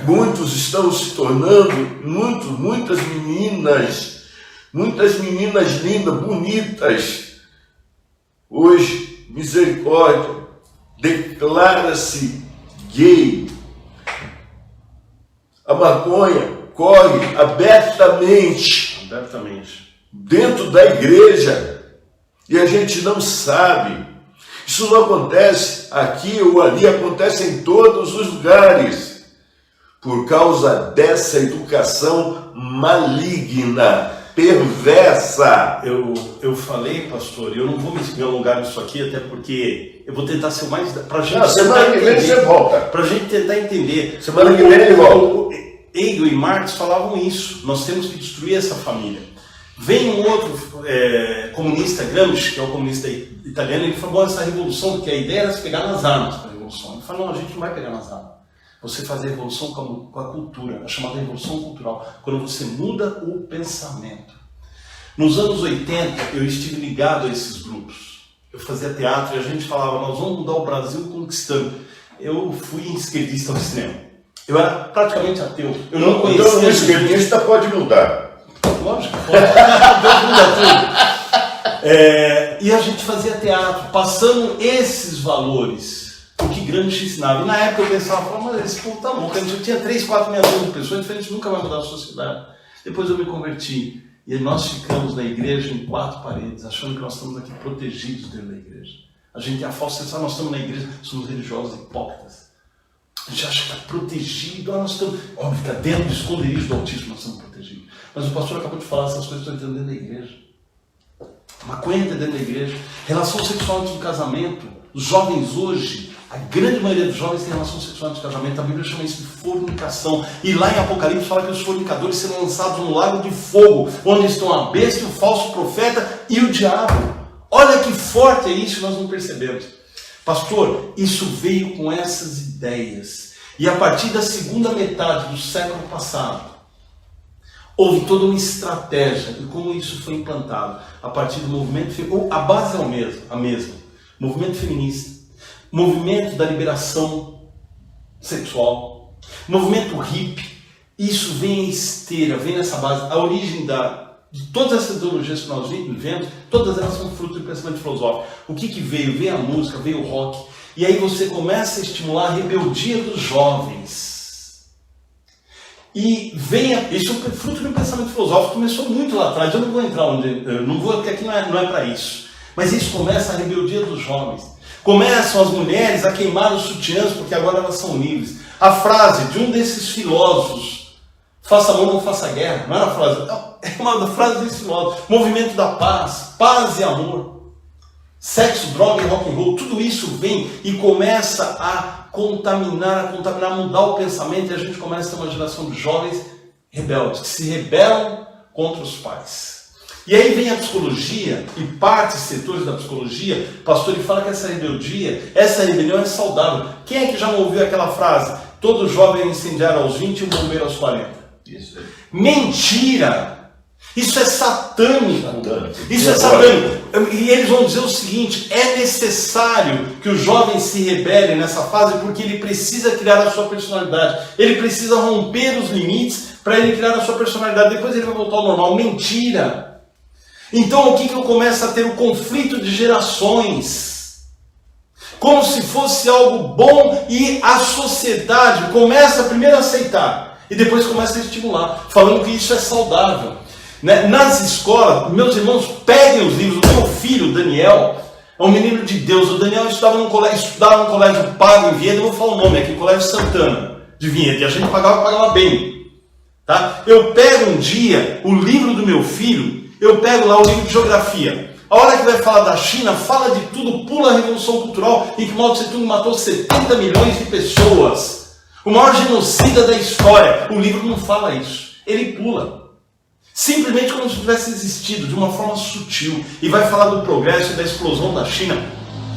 Muitos estão se tornando, muitas meninas lindas, bonitas. Hoje, misericórdia, declara-se gay. A maconha corre abertamente dentro da igreja e a gente não sabe. Isso não acontece aqui ou ali, acontece em todos os lugares. Por causa dessa educação maligna, perversa. Eu falei, pastor, eu não vou me alongar nisso aqui, até porque eu vou tentar ser o mais... Semana que vem você volta. Para a gente tentar entender. Semana que vem ele volta. Hegel e Marx falavam isso. Nós temos que destruir essa família. Vem um outro comunista, Gramsci, que é o comunista italiano, ele falou essa revolução, porque a ideia era se pegar nas armas para a revolução. Ele falou, não, a gente não vai pegar nas armas. Você faz a revolução com a cultura, a chamada revolução cultural, quando você muda o pensamento. Nos anos 80, eu estive ligado a esses grupos. Eu fazia teatro e a gente falava, nós vamos mudar o Brasil conquistando. Eu fui esquerdista ao cinema. Eu era praticamente ateu. Eu não conhecia... Então, o esquerdista pode mudar. Lógico, pode. Deus muda tudo. E a gente fazia teatro, passando esses valores. O que Gramsci ensinava. E na época eu pensava, mas esse povo tá louco. Eu tinha 3, 4 milhões de pessoas, diferente nunca vai mudar a sociedade. Depois eu me converti. E nós ficamos na igreja em 4 paredes, achando que nós estamos aqui protegidos dentro da igreja. A gente tem a falsa sensação, nós estamos na igreja, somos religiosos hipócritas. A gente acha que está protegido, nós estamos... Óbvio que está dentro do esconderijo do autismo, nós estamos protegidos. Mas o pastor acabou de falar, essas coisas estão entrando dentro da igreja. Maconha está dentro da igreja. Relação sexual antes do casamento. Os jovens hoje... A grande maioria dos jovens tem relação sexual antes do casamento. A Bíblia chama isso de fornicação. E lá em Apocalipse fala que os fornicadores serão lançados no lago de fogo, onde estão a besta, o falso profeta e o diabo. Olha que forte é isso, nós não percebemos. Pastor, isso veio com essas ideias. E a partir da segunda metade do século passado, houve toda uma estratégia de como isso foi implantado. A partir do movimento... A base é a mesma. Movimento feminista. Movimento da liberação sexual, movimento hippie, isso vem em esteira, vem nessa base. A origem de todas essas ideologias que nós vivemos, todas elas são fruto do pensamento filosófico. O que veio? Veio a música, veio o rock. E aí você começa a estimular a rebeldia dos jovens. E isso é fruto do pensamento filosófico, começou muito lá atrás. Eu não vou entrar porque aqui não é para isso. Mas isso começa a rebeldia dos jovens. Começam as mulheres a queimar os sutiãs porque agora elas são livres. A frase de um desses filósofos, faça amor, não faça guerra, não era a frase, é uma frase desse filósofo. Movimento da paz, paz e amor. Sexo, droga e rock and roll, tudo isso vem e começa a contaminar, mudar o pensamento, e a gente começa a ter uma geração de jovens rebeldes, que se rebelam contra os pais. E aí vem a psicologia, e partes, setores da psicologia, o pastor ele fala que essa rebelião é saudável. Quem é que já não ouviu aquela frase? Todo jovem é incendiário aos 20 e um bombeiro aos 40. Isso aí. Mentira! Isso é satânico. Isso é satânico. E eles vão dizer o seguinte, é necessário que o jovem se rebele nessa fase porque ele precisa criar a sua personalidade. Ele precisa romper os limites para ele criar a sua personalidade. Depois ele vai voltar ao normal. Mentira! Então o que eu começo a ter? O conflito de gerações. Como se fosse algo bom e a sociedade começa primeiro a aceitar e depois começa a estimular, falando que isso é saudável. Nas escolas, meus irmãos, peguem os livros. O meu filho, Daniel, é um menino de Deus. O Daniel estudava num colégio pago em Vinhedo, eu vou falar o nome aqui, Colégio Santana de Vinhedo, e a gente pagava bem. Tá? Eu pego um dia o livro do meu filho, eu pego lá o livro de geografia. A hora que vai falar da China, fala de tudo, pula a Revolução Cultural, em que Mao Tse Tung matou 70 milhões de pessoas. O maior genocida da história. O livro não fala isso. Ele pula. Simplesmente como se tivesse existido, de uma forma sutil. E vai falar do progresso e da explosão da China.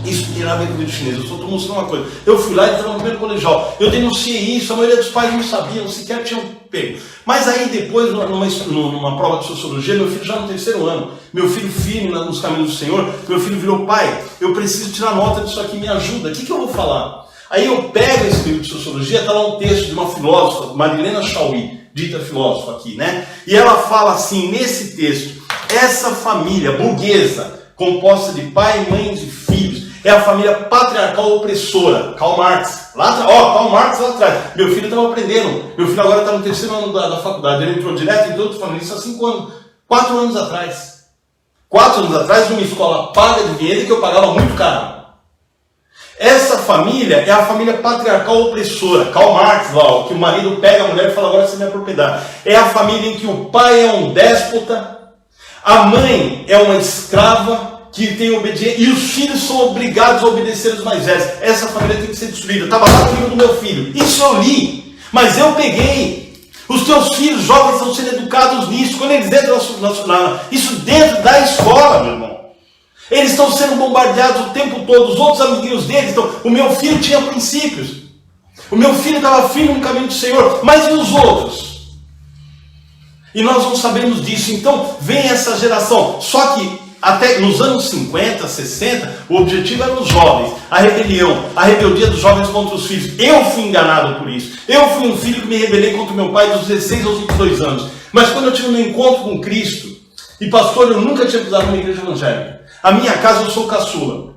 Isso tem nada a ver com o vídeo chinês. Eu só estou mostrando uma coisa. Eu fui lá e estava no primeiro colegial. Eu denunciei isso, a maioria dos pais não sabiam, sequer tinham pego. Mas aí depois, numa prova de sociologia, meu filho já no 3º ano, meu filho firme nos caminhos do Senhor, meu filho virou: pai, eu preciso tirar nota disso aqui, me ajuda, o que eu vou falar? Aí eu pego esse livro de sociologia, está lá um texto de uma filósofa, Marilena Chauí, dita filósofa aqui, né? E ela fala assim, nesse texto: essa família burguesa, composta de pai, mães e filhos, é a família patriarcal opressora. Karl Marx. Karl Marx lá atrás. Meu filho estava aprendendo. Meu filho agora está no 3º ano da faculdade. Ele entrou direto, então eu estou falando isso há 5 anos. 4 anos atrás. 4 anos atrás, numa escola paga de dinheiro que eu pagava muito caro. Essa família é a família patriarcal opressora. Karl Marx, lá, que o marido pega a mulher e fala: agora você é minha propriedade. É a família em que o pai é um déspota, a mãe é uma escrava que tem obediência, e os filhos são obrigados a obedecer os mais velhos. Essa família tem que ser destruída. Estava lá no livro do meu filho. Isso eu li, mas eu peguei. Os teus filhos jovens estão sendo educados nisso. Quando eles entram isso dentro da escola, meu irmão. Eles estão sendo bombardeados o tempo todo. Os outros amiguinhos deles estão... O meu filho tinha princípios. O meu filho estava firme no caminho do Senhor. Mas e os outros? E nós não sabemos disso. Então vem essa geração. Só que até nos anos 50, 60, o objetivo era os jovens. A rebelião, a rebeldia dos jovens contra os filhos. Eu fui enganado por isso. Eu fui um filho que me rebelei contra o meu pai dos 16 aos 22 anos. Mas quando eu tive um encontro com Cristo, e pastor, eu nunca tinha pisado numa igreja evangélica. A minha casa, eu sou caçula.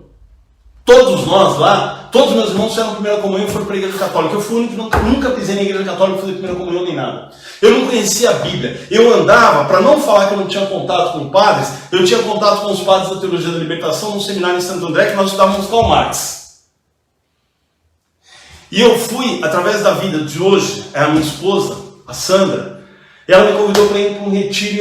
Todos nós lá, todos meus irmãos fizeram a primeira comunhão e foram para a igreja católica. Eu fui o único que nunca pisei na igreja católica e fiz a primeira comunhão nem nada. Eu não conhecia a Bíblia. Eu andava, para não falar que eu não tinha contato com padres, eu tinha contato com os padres da Teologia da Libertação no seminário em Santo André, que nós estudávamos Karl Marx. E eu fui, através da vida de hoje, a minha esposa, a Sandra, ela me convidou para ir para um retiro, e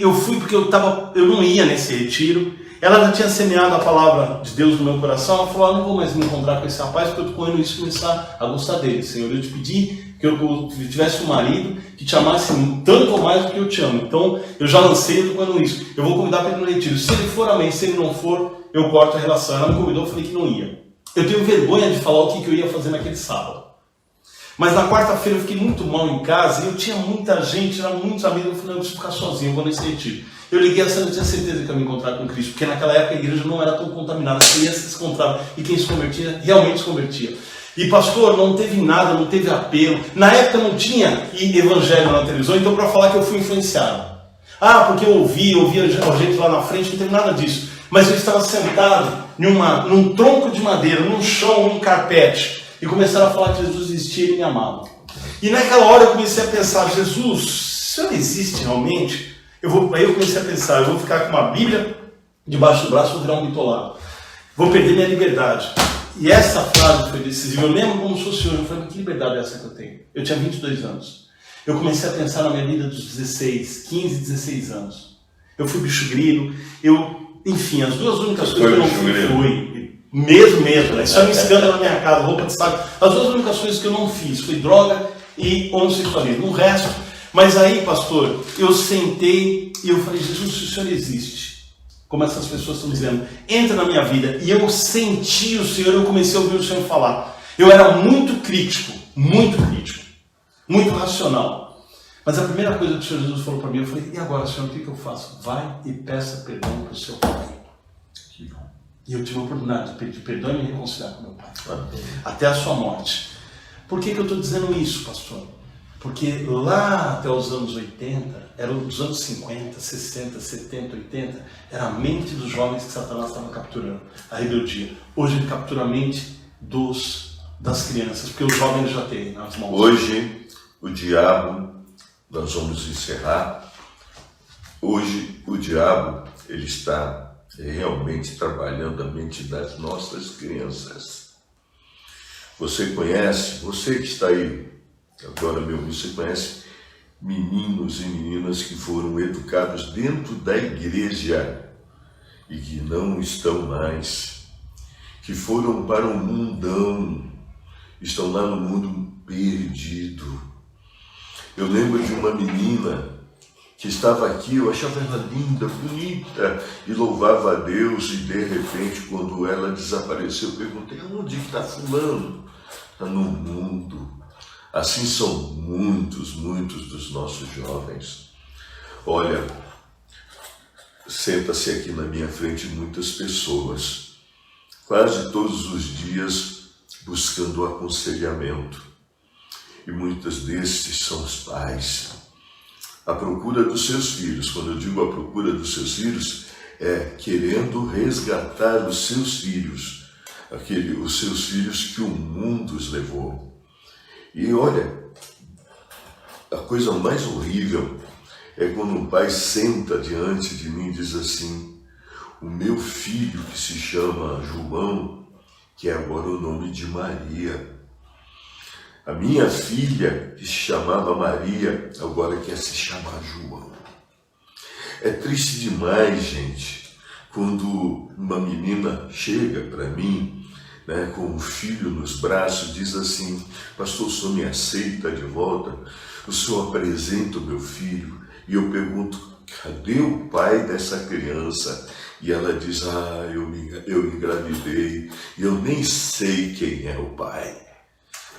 eu fui porque eu não ia nesse retiro. Ela já tinha semeado a palavra de Deus no meu coração. Ela falou: não vou mais me encontrar com esse rapaz, porque eu estou correndo isso e começar a gostar dele. Senhor, eu te pedi que eu tivesse um marido que te amasse tanto ou mais do que eu te amo. Então, eu já lancei, eu estou correndo isso. Eu vou convidar para ele no retiro. Se ele for, amém. Se ele não for, eu corto a relação. Ela me convidou, eu falei que não ia. Eu tenho vergonha de falar o que eu ia fazer naquele sábado. Mas na quarta-feira eu fiquei muito mal em casa, e eu tinha muita gente, eram muitos amigos. Eu falei: não, eu preciso ficar sozinho, eu vou nesse retiro. Eu liguei a Sandra, eu tinha certeza que eu ia me encontrar com Cristo, porque naquela época a igreja não era tão contaminada, as crianças se encontravam, e quem se convertia, realmente se convertia. E pastor, não teve nada, não teve apelo. Na época não tinha evangelho na televisão, então para falar que eu fui influenciado. Porque eu ouvia gente lá na frente, não teve nada disso. Mas eu estava sentado num tronco de madeira, num chão, num carpete, e começaram a falar que Jesus existia e ele me amava. E naquela hora eu comecei a pensar: Jesus, o Senhor existe realmente? Aí eu comecei a pensar: eu vou ficar com uma Bíblia debaixo do braço, vou virar um bitolado. Vou perder minha liberdade. E essa frase foi decisiva. Eu lembro como se fosse hoje. Eu falei: que liberdade é essa que eu tenho? Eu tinha 22 anos. Eu comecei a pensar na minha vida dos 15, 16 anos. Eu fui bicho grilo. Enfim, as duas únicas coisas que eu não fui. Mesmo, né? Isso é um escândalo na minha casa, roupa de saco. As duas únicas coisas que eu não fiz foi droga e homossexualismo. O resto... Mas aí, pastor, eu sentei e eu falei: Jesus, se o Senhor existe, como essas pessoas estão dizendo, entra na minha vida. E eu senti o Senhor, eu comecei a ouvir o Senhor falar. Eu era muito crítico, muito racional. Mas a primeira coisa que o Senhor Jesus falou para mim, eu falei: e agora, Senhor, o que eu faço? Vai e peça perdão para o seu pai. E eu tive a oportunidade de pedir perdão e me reconciliar com meu pai. Até a sua morte. Por que eu estou dizendo isso, pastor? Porque lá até os anos 80, eram dos anos 50, 60, 70, 80, era a mente dos jovens que Satanás estava capturando, a rebeldia. Hoje ele captura a mente das crianças, porque os jovens já têm nas mãos. Hoje o diabo, nós vamos encerrar, hoje o diabo, ele está realmente trabalhando a mente das nossas crianças. Você que está aí agora, você conhece meninos e meninas que foram educados dentro da igreja e que não estão mais, que foram para o mundão, estão lá no mundo perdido. Eu lembro de uma menina que estava aqui, eu achava ela linda, bonita, e louvava a Deus, e de repente, quando ela desapareceu, eu perguntei: onde está fulano? Está no mundo. Assim são muitos dos nossos jovens. Olha, senta-se aqui na minha frente muitas pessoas, quase todos os dias buscando aconselhamento. E muitos desses são os pais, à procura dos seus filhos. Quando eu digo à procura dos seus filhos, é querendo resgatar os seus filhos, os seus filhos que o mundo os levou. E olha, a coisa mais horrível é quando um pai senta diante de mim e diz assim: o meu filho que se chama João, que é agora o nome de Maria. A minha filha, que se chamava Maria, agora quer se chamar João. É triste demais, gente, quando uma menina chega para mim, né, com um filho nos braços, diz assim: pastor, o senhor me aceita de volta? O senhor apresenta o meu filho? E eu pergunto: cadê o pai dessa criança? E ela diz: eu engravidei e eu nem sei quem é o pai.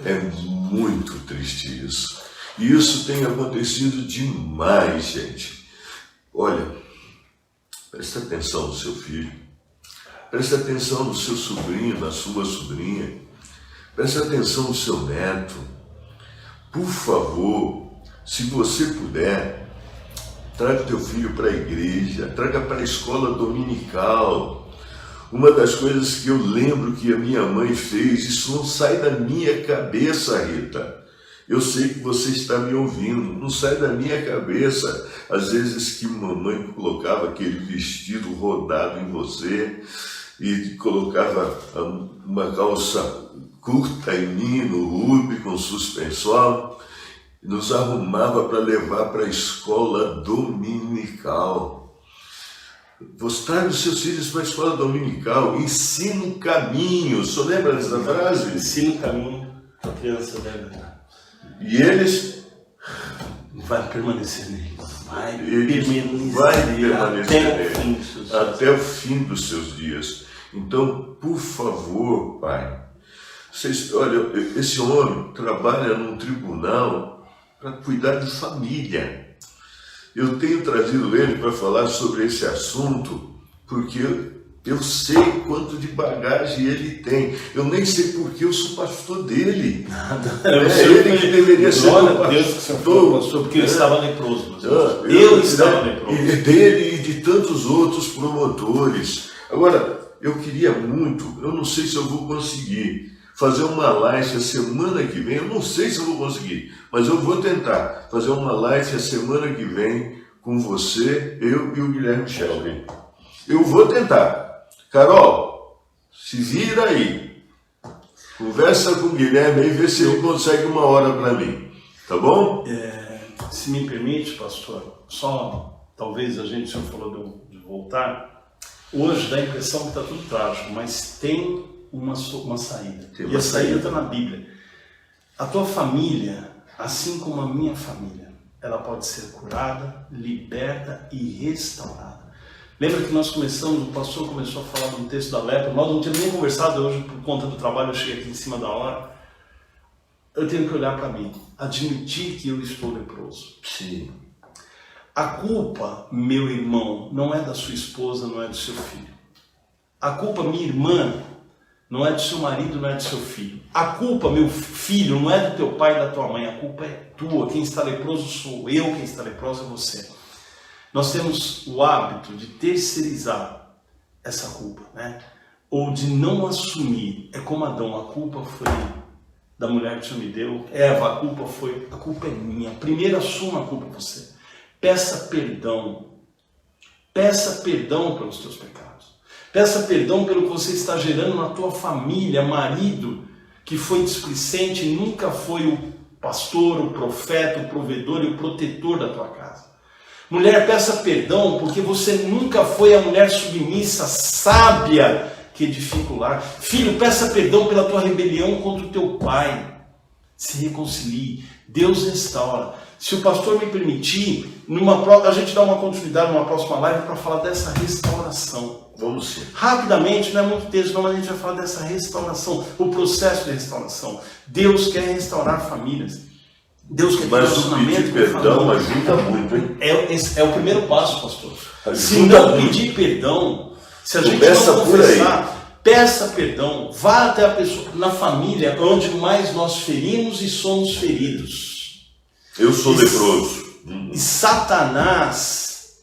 É muito triste isso. E isso tem acontecido demais, gente. Olha, preste atenção no seu filho. Preste atenção no seu sobrinho, na sua sobrinha. Preste atenção no seu neto. Por favor, se você puder, traga teu filho para a igreja, traga para a escola dominical. Uma das coisas que eu lembro que a minha mãe fez, isso não sai da minha cabeça, Rita. Eu sei que você está me ouvindo, não sai da minha cabeça. Às vezes que mamãe colocava aquele vestido rodado em você e colocava uma calça curta em mim, no Rubi, com suspensório, e nos arrumava para levar para a escola dominical. Você traz os seus filhos para a escola dominical, ensina o caminho. O senhor lembra dessa frase? Ensina o caminho, a criança deve. E eles vai permanecer nele. Vai permanecer até o fim dos seus dias. Então, por favor, pai, olha, esse homem trabalha num tribunal para cuidar de família. Eu tenho trazido ele para falar sobre esse assunto porque eu sei quanto de bagagem ele tem. Eu nem sei porque eu sou pastor dele. Nada. É ele que deveria ser o pastor, porque ele estava leproso. Eu estava leproso. E dele e de tantos outros promotores. Agora, eu queria muito, eu não sei se eu vou conseguir fazer uma live a semana que vem. Eu não sei se eu vou conseguir, mas eu vou tentar fazer uma live a semana que vem com você, eu e o Guilherme Shelby. Eu vou tentar. Carol, se vira aí. Conversa com o Guilherme aí, vê se ele consegue uma hora para mim. Tá bom? Se me permite, pastor, só talvez a gente, o senhor falou de voltar. Hoje dá a impressão que está tudo trágico, mas tem uma saída. E a saída está na Bíblia. A tua família, assim como a minha família, ela pode ser curada, liberta e restaurada. Lembra que nós começamos, o pastor começou a falar do texto da lepra, nós não tínhamos nem conversado hoje por conta do trabalho, eu cheguei aqui em cima da hora. Eu tenho que olhar para mim, admitir que eu estou leproso. Sim. A culpa, meu irmão, não é da sua esposa, não é do seu filho. A culpa, minha irmã, não é do seu marido, não é do seu filho. A culpa, meu filho, não é do teu pai e da tua mãe. A culpa é tua. Quem está leproso sou eu, quem está leproso é você. Nós temos o hábito de terceirizar essa culpa, né? Ou de não assumir. É como Adão, a culpa foi da mulher que o Senhor me deu. Eva, a culpa é minha. Primeiro assuma a culpa você. Peça perdão. Peça perdão pelos teus pecados. Peça perdão pelo que você está gerando na tua família, marido, que foi displicente e nunca foi o pastor, o profeta, o provedor e o protetor da tua casa. Mulher, peça perdão porque você nunca foi a mulher submissa, sábia, que edifica o lar. Filho, peça perdão pela tua rebelião contra o teu pai. Se reconcilie. Deus restaura. Se o pastor me permitir, a gente dá uma continuidade numa próxima live para falar dessa restauração. Vamos sim. Rapidamente, não é muito texto, não, mas a gente vai falar dessa restauração, o processo de restauração. Deus quer restaurar famílias. Deus quer ter Mas o relacionamento pedir com a perdão família. ajuda muito, hein? É o primeiro passo, pastor. Se Ajuda não muito. pedir perdão, se a gente Começa não por aí. confessar, peça perdão, vá até a pessoa, na família, onde mais nós ferimos e somos feridos. Eu sou leproso. E Satanás,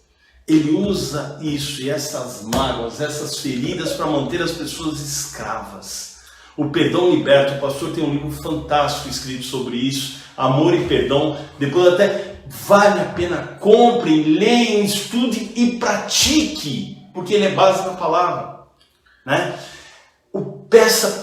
ele usa isso e essas mágoas, essas feridas para manter as pessoas escravas. O perdão liberta. O pastor tem um livro fantástico escrito sobre isso, Amor e Perdão. Depois até vale a pena, comprem, leiam, estudem e pratique, porque ele é base da palavra, né? Peça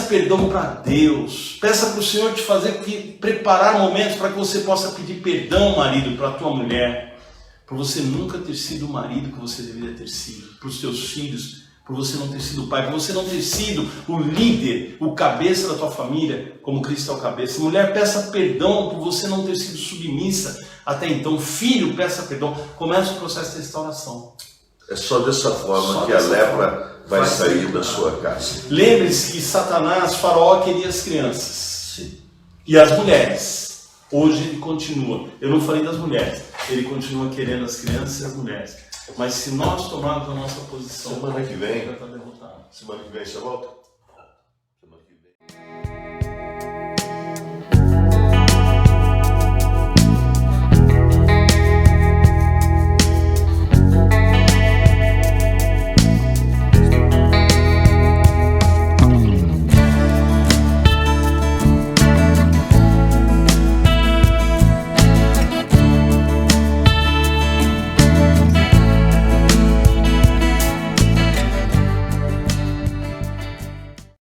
perdão para Deus, peça para o Senhor te fazer preparar momentos para que você possa pedir perdão, marido, para a tua mulher, por você nunca ter sido o marido que você deveria ter sido, para os teus filhos, por você não ter sido o pai, por você não ter sido o líder, o cabeça da tua família, como Cristo é o cabeça. Mulher, peça perdão por você não ter sido submissa até então. Filho, peça perdão. Começa o processo de restauração. É só dessa forma que a lepra vai sair da sua casa. Lembre-se que Satanás, Faraó, queria as crianças. Sim. E as mulheres. Hoje ele continua. Eu não falei das mulheres. Ele continua querendo as crianças e as mulheres. Mas se nós tomarmos a nossa posição, Semana que vem vai estar derrotado. Semana que vem você volta?